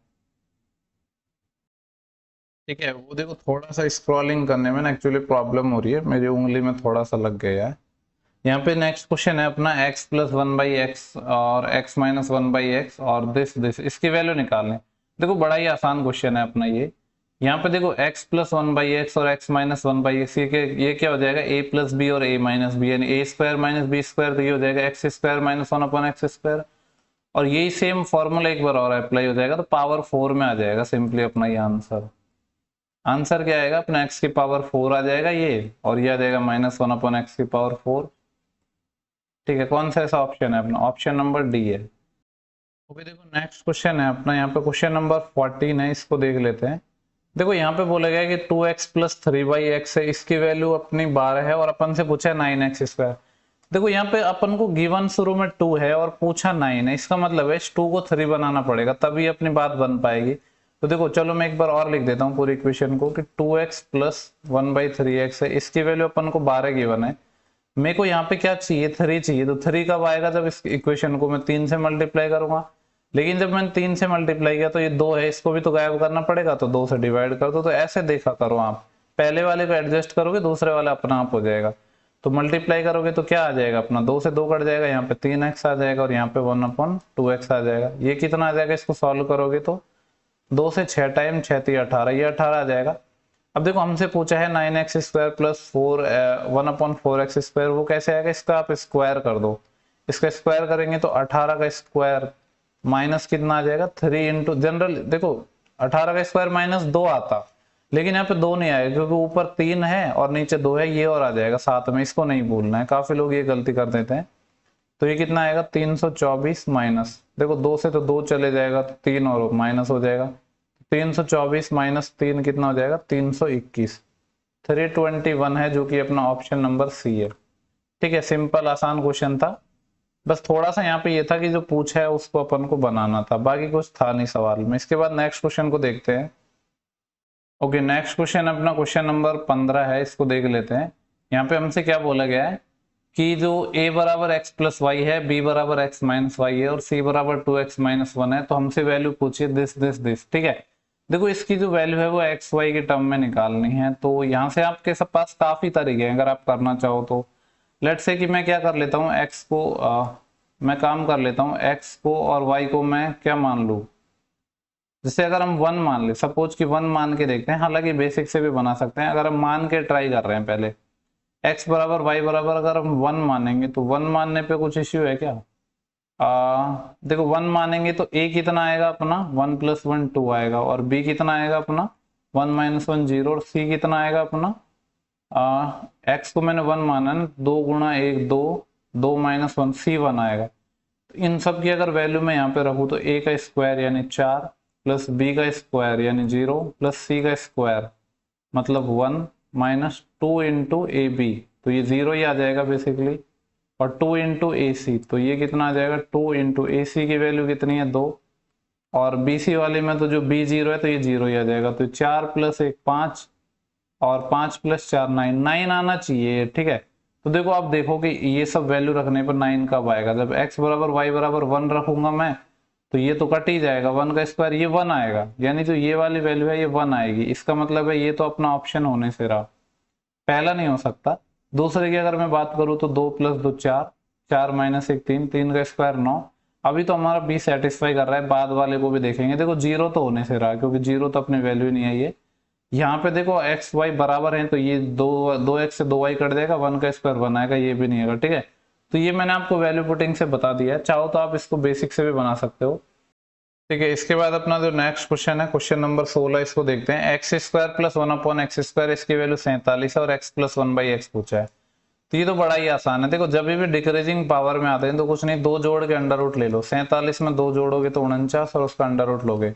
ठीक है, वो देखो थोड़ा सा स्क्रॉलिंग करने में ना एक्चुअली प्रॉब्लम हो रही है, मेरी उंगली में थोड़ा सा लग गया है। यहाँ पे नेक्स्ट क्वेश्चन है अपना x प्लस 1 बाई एक्स और x माइनस 1 बाई एक्स और दिस इसकी वैल्यू निकालने। देखो बड़ा ही आसान क्वेश्चन है अपना ये। यहाँ पे देखो x प्लस 1 बाई एक्स और x माइनस 1 बाई एक्स, ये क्या हो जाएगा a प्लस बी और a माइनस बी, यानी a square minus B square, तो ये हो जाएगा X square minus 1 upon X square. और यही सेम फॉर्मूला एक बार और अप्लाई हो जाएगा तो पावर 4 में आ जाएगा सिंपली अपना ये आंसर। आंसर क्या आएगा अपना x की पावर 4 आ जाएगा ये, और ये आ जाएगा माइनस 1 अपॉन एक्स की पावर 4। ठीक है, कौन सा ऐसा ऑप्शन है अपना, ऑप्शन नंबर डी है। ओके, देखो नेक्स्ट क्वेश्चन है अपना, यहाँ पे क्वेश्चन नंबर 14 है, इसको देख लेते हैं। देखो यहाँ पे बोला गया है कि 2x प्लस 3/x है, इसकी वैल्यू अपनी 12 है और अपन से पूछा है 9x²। देखो यहाँ पे अपन को गिवन शुरू में 2 है और पूछा 9 है, इसका मतलब है इस 2 को 3 बनाना पड़ेगा तभी अपनी बात बन पाएगी। तो देखो चलो मैं एक बार और लिख देता हूँ पूरी इक्वेशन को कि 2x प्लस 1/3x है, इसकी वैल्यू अपन को 12 गिवन है। मेरे को यहाँ पे क्या चाहिए, 3 चाहिए। तो 3 कब आएगा, जब इस इक्वेशन को मैं 3 से मल्टीप्लाई करूंगा। लेकिन जब मैंने 3 से मल्टीप्लाई किया तो ये 2 है, इसको भी तो गायब करना पड़ेगा, तो 2 से डिवाइड कर दो। तो ऐसे देखा करो, आप पहले वाले को एडजस्ट करोगे दूसरे वाला अपना आप हो जाएगा। तो मल्टीप्लाई करोगे तो क्या आ जाएगा अपना, 2 से 2 कट जाएगा, यहाँ पे 3x आ जाएगा और यहाँ पे 1/2x आ जाएगा। ये कितना आ जाएगा, इसको सॉल्व करोगे तो 2 से 6 टाइम 6 3 18, ये 18 आ जाएगा। अब देखो हमसे पूछा है 9x² प्लस 1/4x², वो कैसे आएगा, इसका आप स्क्वायर कर दो। इसका स्क्वायर करेंगे तो 18 का स्क्वायर माइनस कितना आ जाएगा, 3 इंटू जनरल। देखो 18 का स्क्वायर माइनस 2 आता, लेकिन यहाँ पे 2 नहीं आएगा क्योंकि ऊपर 3 है और नीचे 2 है, ये और आ जाएगा साथ में, इसको नहीं भूलना है। काफी लोग ये गलती कर देते हैं। तो ये कितना आएगा, 324 माइनस, देखो 2 से तो 2 चले जाएगा तो 3 और माइनस हो जाएगा। 324 माइनस 3 कितना हो जाएगा, 321। 321 है, जो कि अपना ऑप्शन नंबर सी है। ठीक है, सिंपल आसान क्वेश्चन था। बस थोड़ा सा यहाँ पे ये था कि जो पूछा है उसको अपन को बनाना था, बाकी कुछ था नहीं सवाल में। इसके बाद नेक्स्ट क्वेश्चन को देखते हैं। ओके, नेक्स्ट क्वेश्चन अपना क्वेश्चन नंबर 15 है, इसको देख लेते हैं। यहाँ पे हमसे क्या बोला गया है कि जो a बराबर x प्लस वाई है, b बराबर x माइनस वाई है और c बराबर 2x माइनस 1 है। तो हमसे वैल्यू पूछिए दिस दिस दिस। ठीक है, देखो इसकी जो वैल्यू है वो एक्स वाई के टर्म में निकालनी है। तो यहाँ से आपके सब पास काफी तरीके हैं अगर आप करना चाहो तो। लेट से कि मैं क्या कर लेता हूँ, एक्स को मैं काम कर लेता हूँ, एक्स को और वाई को मैं क्या मान लूँ, जैसे अगर हम 1 मान ले, सपोज कि 1 मान के देखते हैं, हालांकि बेसिक से भी बना सकते हैं। अगर हम मान के ट्राई कर रहे हैं, पहले x बराबर वाई बराबर अगर हम 1 मानेंगे तो 1 मानने पे कुछ इश्यू है क्या, देखो 1 मानेंगे तो a कितना आएगा अपना, 1 + 1 2 आएगा और b कितना आएगा अपना 1 - 1 0 और c कितना आएगा अपना, x को मैंने 1 माना ना, 2 × 1 2, 2 - 1 c 1 आएगा। तो इन सब की अगर वैल्यू मैं यहाँ पे रखूँ तो a का स्क्वायर यानी 4 प्लस b का स्क्वायर यानी 0 प्लस c का स्क्वायर मतलब 1 माइनस 2 इंटू ए बी, तो ये 0 ही आ जाएगा बेसिकली, और 2 इंटू ए सी, तो ये कितना आ जाएगा 2 इंटू ए सी की वैल्यू कितनी है 2, और बी सी वाले में तो जो बी 0 है तो ये 0 ही आ जाएगा। तो 4 + 1 5 और 5 + 4 9, 9 आना चाहिए। ठीक है, तो देखो आप देखो कि ये सब वैल्यू रखने पर 9 कब आएगा, जब x बराबर y बराबर 1 रखूंगा मैं तो ये तो कट ही जाएगा, 1 का स्क्वायर ये 1 आएगा, यानी जो ये वाली वैल्यू है ये 1 आएगी। इसका मतलब है ये तो अपना ऑप्शन होने से रहा, पहला नहीं हो सकता। दूसरे की अगर मैं बात करूं तो 2 + 2 4, 4 - 1 3, 3 का स्क्वायर 9। अभी तो हमारा बी सेटिस्फाई कर रहा है, बाद वाले को भी देखेंगे। देखो 0 तो होने से रहा, क्योंकि 0 तो अपनी वैल्यू नहीं आई है। यहाँ पे देखो एक्स वाई बराबर है तो ये 2x से 2y कट जाएगा, 1 का स्क्वायर 1 आएगा, ये भी नहीं आएगा। ठीक है, तो ये मैंने आपको वैल्यू पुटिंग से बता दिया है, चाहो तो आप इसको बेसिक से भी बना सकते हो। ठीक है, इसके बाद अपना जो नेक्स्ट क्वेश्चन है क्वेश्चन नंबर 16, इसको देखते हैं। x² + 1/x², इसकी वैल्यू 47 है और x + 1/x पूछा है। तो ये तो बड़ा ही आसान है। देखो जब भी डिक्रीजिंग पावर में आते हैं तो कुछ नहीं, 2 जोड़ के अंडर रूट ले लो। 47 में 2 जोड़ोगे तो 49 और उसका अंडर रूट लोगे।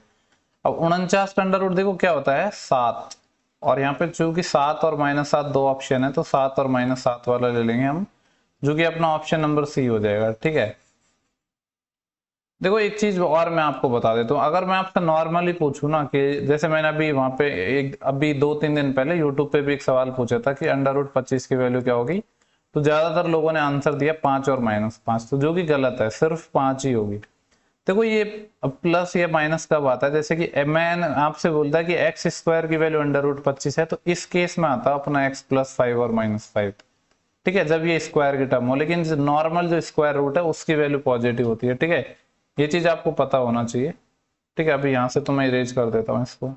अब 49 का अंडर रूट देखो क्या होता है 7, और यहाँ पे चूंकि 7 और -7 दो ऑप्शन है तो 7 और -7 वाला ले लेंगे हम, जो कि अपना ऑप्शन नंबर सी हो जाएगा। ठीक है, देखो एक चीज और मैं आपको बता देता हूँ, अगर मैं आपसे नॉर्मली पूछूं ना कि जैसे मैंने अभी वहां पे एक अभी 2-3 दिन पहले यूट्यूब पे भी एक सवाल पूछा था कि अंडर रूट 25 की वैल्यू क्या होगी, तो ज्यादातर लोगों ने आंसर दिया 5 और -5, तो जो कि गलत है, सिर्फ 5 ही होगी। देखो ये प्लस या माइनस कब आता है, जैसे कि मैंने आपसे बोलता है कि x² की वैल्यू अंडर रूट 25 है, तो इस केस में आता है अपना x + 5 और -5। ठीक है, जब ये स्क्वायर की टर्म हो, लेकिन नॉर्मल जो स्क्वायर रूट है उसकी वैल्यू पॉजिटिव होती है। ठीक है, ये चीज आपको पता होना चाहिए। ठीक है, अभी यहाँ से तो मैं इरेज कर देता हूँ इसको।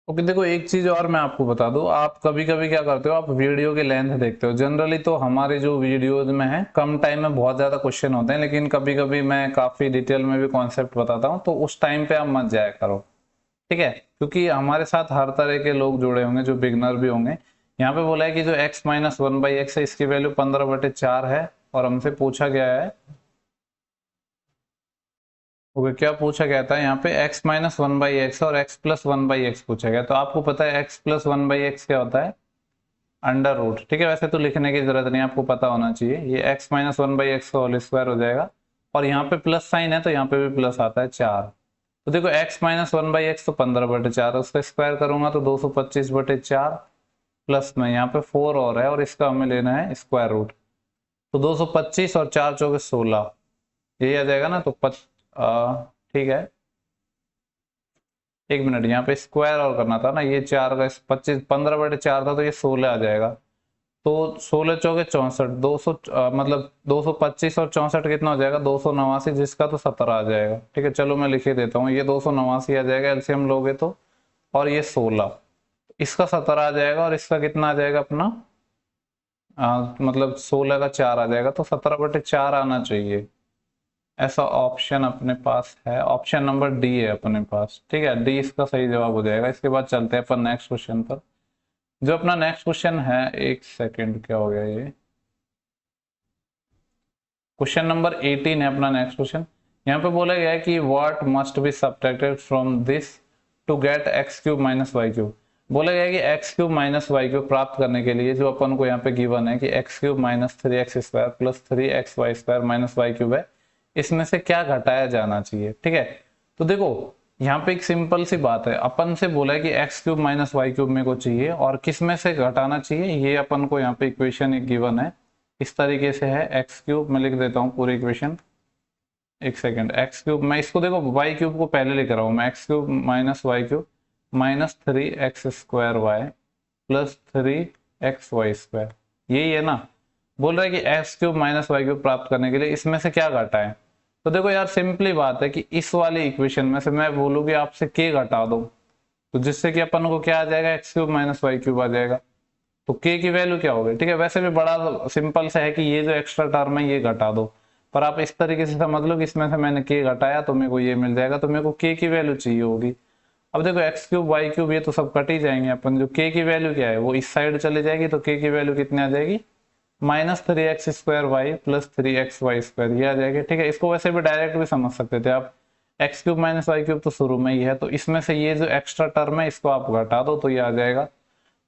ओके, देखो एक चीज और मैं आपको बता दूं, आप कभी कभी क्या करते हो, आप वीडियो की लेंथ देखते हो। जनरली तो हमारे जो वीडियोज में है कम टाइम में बहुत ज्यादा क्वेश्चन होते हैं, लेकिन कभी कभी मैं काफी डिटेल में भी कॉन्सेप्ट बताता हूँ, तो उस टाइम पे आप मत जाया करो। ठीक है, क्योंकि हमारे साथ हर तरह के लोग जुड़े होंगे, जो बिगनर भी होंगे। यहाँ पे बोला है कि जो x - 1/x है इसकी वैल्यू 15/4 है, और हमसे पूछा गया है ओके, क्या पूछा गया था यहाँ पे x minus one by X और x plus one by x पूछा गया। तो आपको पता है x plus one by x क्या होता है, अंडर रूट। ठीक है, वैसे तो लिखने की जरूरत नहीं, आपको पता होना चाहिए। ये x minus one by x का होल स्क्वायर हो जाएगा, और यहाँ पे प्लस साइन है तो यहाँ पे भी प्लस आता है 4। तो देखो x minus one by x तो 15/4, उसका स्क्वायर करूंगा तो 225/4, प्लस में यहाँ पे 4 और है, और इसका हमें लेना है स्क्वायर रूट। तो 225 और 4 चौके 16, यही आ जाएगा ना। तो ठीक है, एक मिनट, यहाँ पे स्क्वायर और करना था ना, ये 4 का 25, 15/4 था तो ये 16 आ जाएगा। तो 16 चौके 64, 200 मतलब 225 और 64 कितना हो जाएगा, 289, जिसका तो 17 आ जाएगा। ठीक है, चलो मैं लिख ही देता हूँ, ये 289 आ जाएगा एलसीएम लोगे तो, और ये 16, इसका 17 आ जाएगा, और इसका कितना आ जाएगा अपना, मतलब 16 का 4 आ जाएगा, तो 17/4 आना चाहिए। ऐसा ऑप्शन अपने पास है, ऑप्शन नंबर डी है अपने पास। ठीक है, डी इसका सही जवाब हो जाएगा। इसके बाद चलते हैं अपन नेक्स्ट क्वेश्चन पर। जो अपना नेक्स्ट क्वेश्चन है, एक सेकेंड, क्या हो गया ये, क्वेश्चन नंबर 18 है अपना नेक्स्ट क्वेश्चन। यहाँ पे बोला गया है कि what must be subtracted from this to get X cube minus Y cube. बोला गया है कि X cube minus Y cube प्राप्त करने के लिए जो अपन को यहाँ पे गिवन है कि X cube minus 3x square plus 3xy square minus Y cube है, इसमें से क्या घटाया जाना चाहिए। ठीक है, तो देखो यहाँ पे एक सिंपल सी बात है, अपन से बोला है कि X cube minus Y cube मेरे को चाहिए, और किस में से घटाना चाहिए, ये अपन को यहाँ पे इक्वेशन एक गिवन है, इस तरीके से है। एक्स क्यूब मैं लिख देता हूँ पूरी इक्वेशन, एक सेकेंड, एक्स क्यूब, मैं इसको देखो वाई क्यूब को पहले लिख रहा हूँ मैं, X cube minus Y cube minus 3x square Y plus 3xy square, यही है ना। बोल रहा है कि X cube minus Y cube प्राप्त करने के लिए इसमें से क्या घटा है। तो देखो यार, सिंपली बात है कि इस वाली इक्वेशन में से मैं बोलूँ कि आपसे k घटा दो, तो जिससे कि अपन को क्या आ जाएगा, x cube minus Y cube आ जाएगा। तो k की वैल्यू क्या होगी। ठीक है, वैसे भी बड़ा सिंपल सा है कि ये जो एक्स्ट्रा टर्म है ये घटा दो, पर आप इस तरीके से समझ लो कि इसमें से मैंने k घटाया तो मेरे को ये मिल जाएगा, तो मेरे को k की वैल्यू चाहिए होगी। अब देखो एक्स क्यूब वाई क्यूब ये तो सब कट ही जाएंगे, अपन जो k की वैल्यू क्या है वो इस साइड चले जाएगी, तो k की वैल्यू कितनी आ जाएगी, minus 3x square Y plus 3xy square, ये आ जाएगी। ठीक है, इसको वैसे भी डायरेक्ट भी समझ सकते थे आप, X cube minus Y cube तो शुरू में ही है, तो इसमें से ये जो एक्स्ट्रा टर्म है इसको आप घटा दो तो ये आ जाएगा।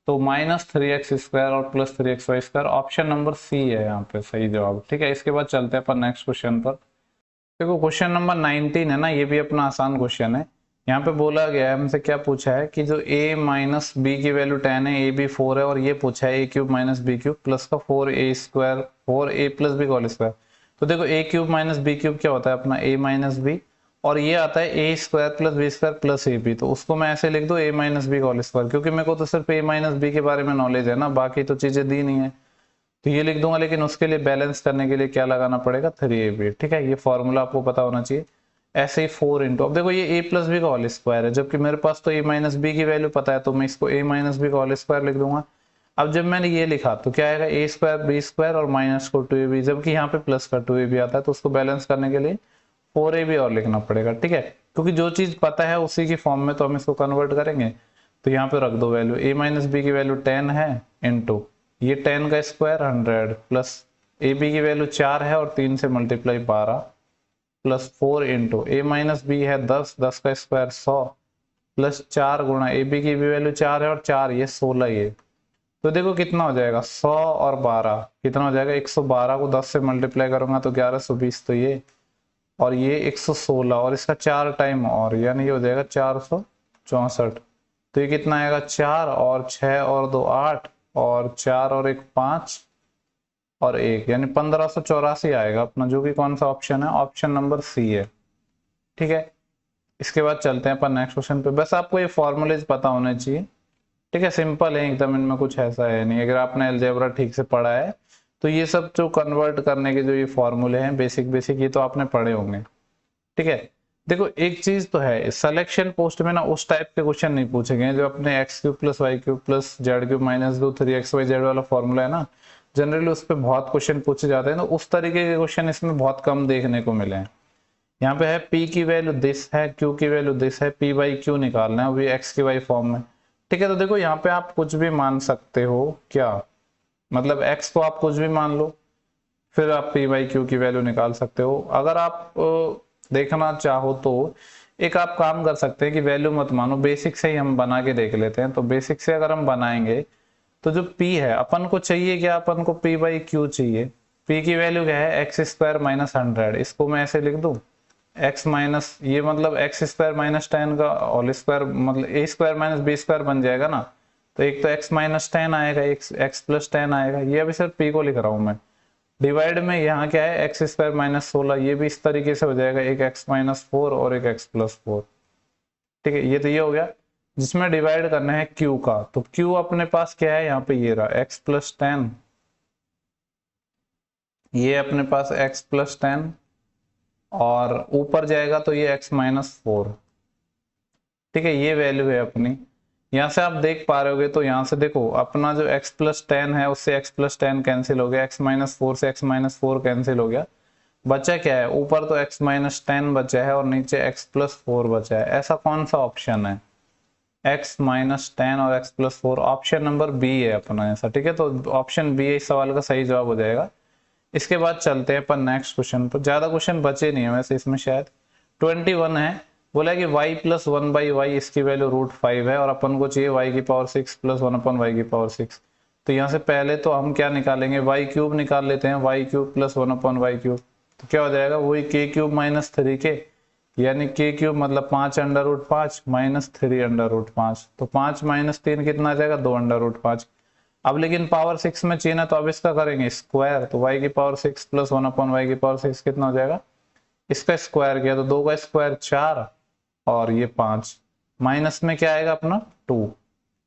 तो माइनस 3x स्क्वायर और plus 3xy square, option number C है यहाँ पे सही जवाब। ठीक है, इसके बाद चलते हैं अपन नेक्स्ट क्वेश्चन पर। देखो क्वेश्चन नंबर 19 है ना, ये भी अपना आसान क्वेश्चन है। यहाँ पे बोला गया है, हमसे क्या पूछा है कि जो a माइनस बी की वैल्यू 10 है, ए बी 4 है, और ये पूछा है a cube minus B cube plus का 4a square 4a plus B whole square. तो देखो a cube minus B cube क्या होता है अपना, a माइनस बी, और ये आता है a square plus B square plus A B, तो उसको मैं ऐसे लिख दो a minus B whole square, क्योंकि मेरे को तो सिर्फ a माइनस बी के बारे में नॉलेज है ना, बाकी तो चीजें दी नहीं है, तो ये लिख दूंगा। लेकिन उसके लिए बैलेंस करने के लिए क्या लगाना पड़ेगा, 3ab। ठीक है, ये फॉर्मूला आपको पता होना चाहिए। ऐसे ही 4 इंटू, अब देखो ये a प्लस बी का होल स्क्वायर है, जबकि मेरे पास तो a माइनस बी की वैल्यू पता है, तो मैं इसको a माइनस बी का होल स्क्वायर लिख दूंगा। अब जब मैंने ये लिखा तो क्या आएगा, a स्क्वायर बी स्क्वायर और माइनस को 2ab, जबकि यहाँ पे प्लस का 2ab आता है, तो उसको बैलेंस करने के लिए 4ab और लिखना पड़ेगा। ठीक है, क्योंकि जो चीज पता है उसी की फॉर्म में तो हम इसको कन्वर्ट करेंगे। तो यहाँ पे रख दो वैल्यू, a माइनस बी की वैल्यू 10 है, इंटू ये 10 का स्क्वायर 100 प्लस ए बी की वैल्यू 4 है और 3 से मल्टीप्लाई 12 प्लस 4 इंटू ए माइनस बी है 10, 10 का स्क्वायर 100 प्लस 4 गुणा ए बी की भी वैल्यू 4 है और 4 ये 16 ये। तो देखो कितना हो जाएगा, 100 और 12 कितना हो जाएगा, 112 को 10 से मल्टीप्लाई करूंगा तो 1120, तो ये और ये 116 और इसका 4 टाइम और, यानी ये हो जाएगा 464। तो ये कितना आएगा, 4 और 6 और 2 8 और 4 और 1 5 और 1, यानी 1584 आएगा अपना, जो कि कौन सा ऑप्शन है, ऑप्शन नंबर सी है। ठीक है, इसके बाद चलते हैं अपन नेक्स्ट क्वेश्चन पे। बस आपको ये फॉर्मूलेज पता होने चाहिए। ठीक है, सिंपल है एकदम, इनमें कुछ ऐसा है नहीं। अगर आपने अलजेब्रा ठीक से पढ़ा है तो ये सब जो कन्वर्ट करने के जो ये फॉर्मूले हैं बेसिक बेसिक, ये तो आपने पढ़े होंगे। ठीक है, देखो एक चीज तो है, सिलेक्शन पोस्ट में ना उस टाइप के क्वेश्चन नहीं पूछे गए जो अपने X cube plus Y cube plus Z cube minus 2 3xyz वाला फॉर्मूला है ना, जनरली उस पर बहुत क्वेश्चन पूछे जाते हैं, तो उस तरीके के क्वेश्चन इसमें बहुत कम देखने को मिले हैं। यहाँ पे है p की वैल्यू दिस है, q की वैल्यू दिस है, p बाई क्यू निकालना है, वो भी x की वाई फॉर्म में। ठीक है, तो देखो यहाँ पे आप कुछ भी मान सकते हो, क्या मतलब x को आप कुछ भी मान लो, फिर आप p बाई क्यू की वैल्यू निकाल सकते हो। अगर आप देखना चाहो तो एक आप काम कर सकते हैं कि वैल्यू मत मानो, बेसिक से ही हम बना के देख लेते हैं। तो बेसिक से अगर हम बनाएंगे तो जो p है अपन को चाहिए क्या, अपन को p बाई क्यू चाहिए। p की वैल्यू क्या है, एक्स स्क्वायर माइनस 100। इसको मैं ऐसे लिख दूं, x माइनस ये मतलब एक्स स्क्वायर माइनस 10 का होल स्क्वायर मतलब ए स्क्वायर माइनस बी स्क्वायर बन जाएगा ना। तो एक तो x माइनस 10 आएगा, x प्लस 10 आएगा। ये अभी सिर्फ p को लिख रहा हूं मैं। डिवाइड में यहाँ क्या है, एक्स स्क्वायर माइनस 16, ये भी इस तरीके से हो जाएगा, एक एक्स माइनस 4 और एक एक्स प्लस 4। ठीक है, ये तो ये हो गया। जिसमें डिवाइड करना है q का, तो q अपने पास क्या है, यहाँ पे ये रहा x प्लस 10, ये अपने पास x प्लस 10 और ऊपर जाएगा तो ये x माइनस 4। ठीक है, ये वैल्यू है अपनी। यहाँ से आप देख पा रहे होगे, तो यहाँ से देखो अपना जो x प्लस 10 है उससे x प्लस 10 कैंसिल हो गया, x माइनस 4 से x माइनस 4 कैंसिल हो गया। बचा क्या है, ऊपर तो x माइनस 10 बचा है और नीचे x प्लस 4 बचा है। ऐसा कौन सा ऑप्शन है, x माइनस 10 और x plus 4, option number B है अपना ऐसा। ठीक है, तो ऑप्शन बी इस सवाल का सही जवाब हो जाएगा। इसके बाद चलते हैं अपन नेक्स्ट क्वेश्चन पर। ज्यादा क्वेश्चन बचे नहीं है वैसे इसमें, शायद 21 है। बोला कि y प्लस 1 बाई वाई, इसकी वैल्यू √5 है और अपन को चाहिए y की पावर 6 प्लस 1 अपन y की पावर 6। तो यहाँ से पहले तो हम क्या निकालेंगे, y क्यूब निकाल लेते हैं, y क्यूब प्लस 1 अपन वाई क्यूब। तो क्या हो जाएगा, वही k क्यूब माइनस 3k, यानी k क्यूब मतलब 5 √5 माइनस 3 √5। तो 5 माइनस 3 कितना आ जाएगा, 2 √5। अब लेकिन पावर 6 में चाहिए ना, तो अब इसका करेंगे स्क्वायर। तो y की पावर 6 प्लस 1 अपन y की पावर 6 कितना हो जाएगा, इसका स्क्वायर किया तो 2 का स्क्वायर 4 और ये 5, माइनस में क्या आएगा अपना 2।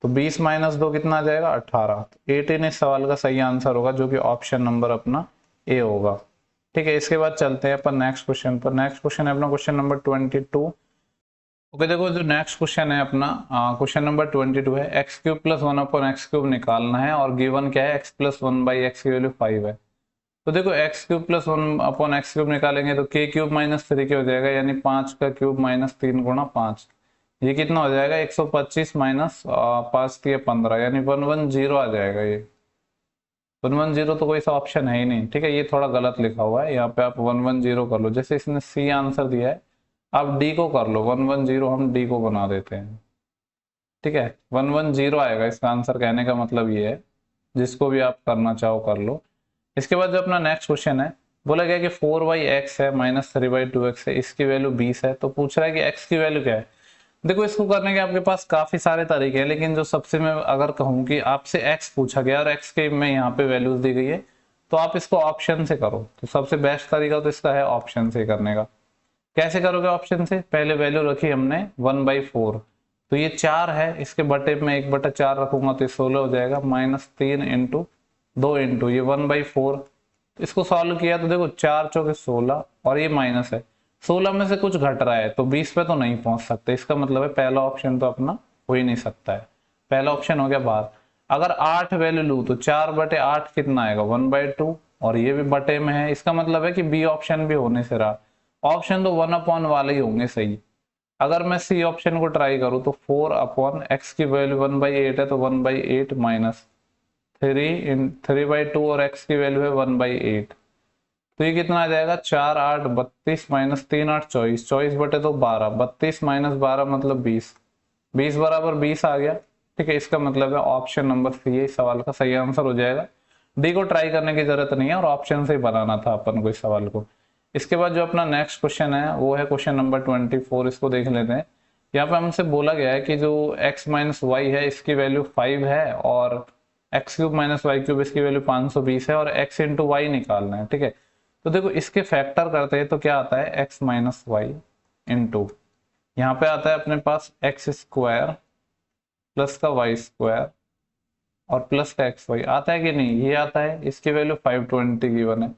तो 20 माइनस 2 कितना आ जाएगा, 18। तो 18 इस सवाल का सही आंसर होगा, जो कि ऑप्शन नंबर अपना ए होगा। ठीक है, इसके बाद चलते हैं अपन नेक्स्ट क्वेश्चन पर। नेक्स्ट क्वेश्चन है अपना क्वेश्चन नंबर 22। ओके, देखो जो नेक्स्ट क्वेश्चन है अपना क्वेश्चन नंबर 22 है, एक्स क्यूब प्लस 1 अपन एक्स क्यूब निकालना है और गिवन क्या है, एक्स प्लस 1 बाई एक्स की वैल्यू 5 है। तो देखो एक्स क्यूब प्लस 1 अपन एक्स क्यूब निकालेंगे तो के क्यूब माइनस 3 के हो जाएगा, यानी 5 का क्यूब माइनस 3 गुणा 5, ये कितना हो जाएगा, 125 माइनस 5 के 15, यानी 110 आ जाएगा। ये 110 तो कोई सा ऑप्शन है ही नहीं। ठीक है, ये थोड़ा गलत लिखा हुआ है, यहाँ पे आप 110 कर लो। जैसे इसने सी आंसर दिया है, आप डी को कर लो, 110 हम डी को बना देते हैं। ठीक है, 110 आएगा इसका आंसर, कहने का मतलब ये है। जिसको भी आप करना चाहो कर लो। इसके बाद जो अपना नेक्स्ट क्वेश्चन है, बोला गया कि 4/x है माइनस 3/2x है, इसकी वैल्यू 20 है। तो पूछ रहा है कि x की वैल्यू क्या है। देखो इसको करने के आपके पास काफी सारे तरीके हैं, लेकिन जो सबसे मैं अगर कहूँ कि आपसे x पूछा गया और x के में यहाँ पे वैल्यूज दी गई है, तो आप इसको ऑप्शन से करो। तो सबसे बेस्ट तरीका तो इसका है ऑप्शन से करने का। कैसे करोगे ऑप्शन से, पहले वैल्यू रखी हमने 1/4, तो ये 4 है, इसके बटे में 1/4 रखूंगा तो 16 हो जाएगा, -3 इंटू 2 इंटू ये 1/4। इसको सॉल्व किया तो देखो 4 चौके 16 और ये माइनस है, 16 में से कुछ घट रहा है तो 20 पे तो नहीं पहुंच सकते। इसका मतलब है पहला ऑप्शन तो अपना हो ही नहीं सकता है, पहला ऑप्शन हो गया बाहर। अगर 8 वैल्यू लू तो 4/8 कितना आएगा, 1/2, और ये भी बटे में है। इसका मतलब है कि बी ऑप्शन भी होने से रहा, ऑप्शन तो 1 वाले ही होंगे सही। अगर मैं सी ऑप्शन को ट्राई करूं तो 4/x की वैल्यू 1/8 है, तो 1/8 माइनस 3/2 और x की वैल्यू है 1/8, तो ये कितना आ जाएगा, 4 8 32 माइनस 3 8 24, 24 बटे तो 12, 32 माइनस 12 मतलब 20, 20 बराबर 20 आ गया। ठीक है, इसका मतलब है ऑप्शन नंबर सी है इस सवाल का सही आंसर हो जाएगा। डी को ट्राई करने की जरूरत नहीं है और ऑप्शन से ही बनाना था अपन को इस सवाल को। इसके बाद जो अपना नेक्स्ट क्वेश्चन है वो है क्वेश्चन नंबर 24। इसको देख लेते हैं। यहाँ पे हमसे बोला गया है कि जो x माइनस वाई है इसकी वैल्यू 5 है और X cube minus Y cube इसकी वैल्यू 520 है और x इंटू वाई निकालना है। ठीक है, तो देखो इसके फैक्टर करते हैं तो क्या आता है, x माइनस वाई इंटू यहाँ पे आता है अपने पास एक्स स्क्वायर प्लस का वाई स्क्वायर और प्लस का एक्स वाई, आता है कि नहीं, ये आता है। इसकी वैल्यू 520 गिवन है।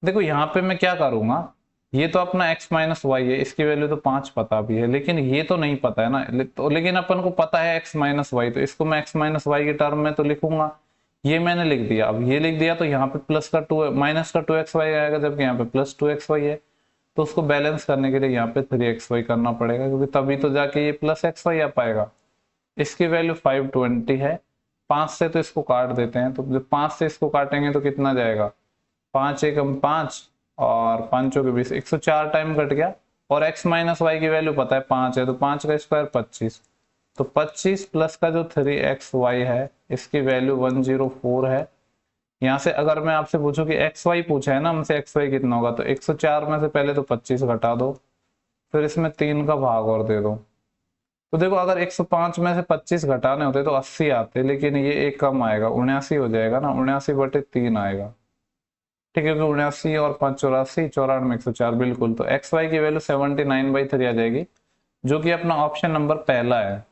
देखो यहाँ पे मैं क्या करूंगा, ये तो अपना x माइनस वाई है, इसकी वैल्यू तो 5 पता भी है, लेकिन ये तो नहीं पता है ना। तो लेकिन अपन को पता है x माइनस वाई, तो इसको मैं x माइनस वाई के टर्म में तो लिखूंगा। ये मैंने लिख दिया। अब ये लिख दिया तो यहाँ पे प्लस का 2 माइनस का 2xy आएगा, जबकि यहाँ पे प्लस 2xy है। तो उसको बैलेंस करने के लिए यहाँ पे 3xy करना पड़ेगा, क्योंकि तभी तो जाके ये प्लस xy आ पाएगा। इसकी वैल्यू 520 है। 5 से तो इसको काट देते हैं, तो जब 5 से इसको काटेंगे तो कितना जाएगा, 5 एकम 5 और 5 चौके 20, 104 टाइम कट गया। और x माइनस वाई की वैल्यू पता है 5 है, तो 5 का स्क्वायर 25। तो 25 प्लस का जो 3xy है इसकी वैल्यू 104 है। यहाँ से अगर मैं आपसे पूछूं कि xy पूछा है ना हमसे, xy कितना होगा, तो 104 में से पहले तो 25 घटा दो, फिर इसमें 3 का भाग और दे दो। तो देखो अगर 105 में से 25 घटाने होते तो 80 आते, लेकिन ये एक कम आएगा, 79 हो जाएगा ना, 79/3 आएगा। ठीक है, क्योंकि 79 और 5 84, 94 में 104 बिल्कुल। तो एक्स वाई की वैल्यू 79/3 आ जाएगी, जो कि अपना ऑप्शन नंबर पहला है।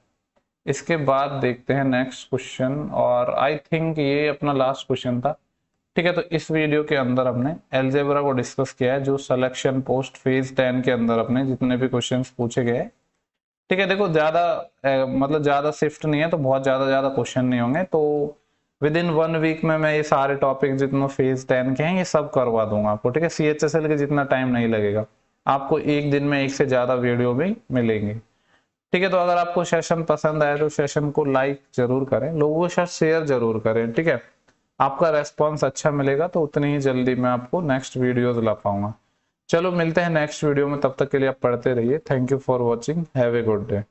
इसके बाद देखते हैं नेक्स्ट क्वेश्चन, और आई थिंक ये अपना लास्ट क्वेश्चन था। ठीक है, तो इस वीडियो के अंदर हमने अलजेब्रा को डिस्कस किया है, जो सिलेक्शन पोस्ट फेज 10 के अंदर अपने जितने भी क्वेश्चंस पूछे गए। ठीक है, देखो ज्यादा मतलब ज्यादा शिफ्ट नहीं है, तो बहुत ज्यादा क्वेश्चन नहीं होंगे। तो विद इन 1 वीक में मैं ये सारे टॉपिक जितने फेज 10 के हैं ये सब करवा दूंगा आपको। ठीक है, CHSL के जितना टाइम नहीं लगेगा आपको, एक दिन में एक से ज्यादा वीडियो भी मिलेंगे। ठीक है, तो अगर आपको सेशन पसंद आए तो सेशन को लाइक जरूर करें, लोगों के साथ शेयर जरूर करें। ठीक है, आपका रेस्पॉन्स अच्छा मिलेगा तो उतनी ही जल्दी मैं आपको नेक्स्ट वीडियोज ला पाऊंगा। चलो मिलते हैं नेक्स्ट वीडियो में, तब तक के लिए आप पढ़ते रहिए। Thank you for watching, have a good day.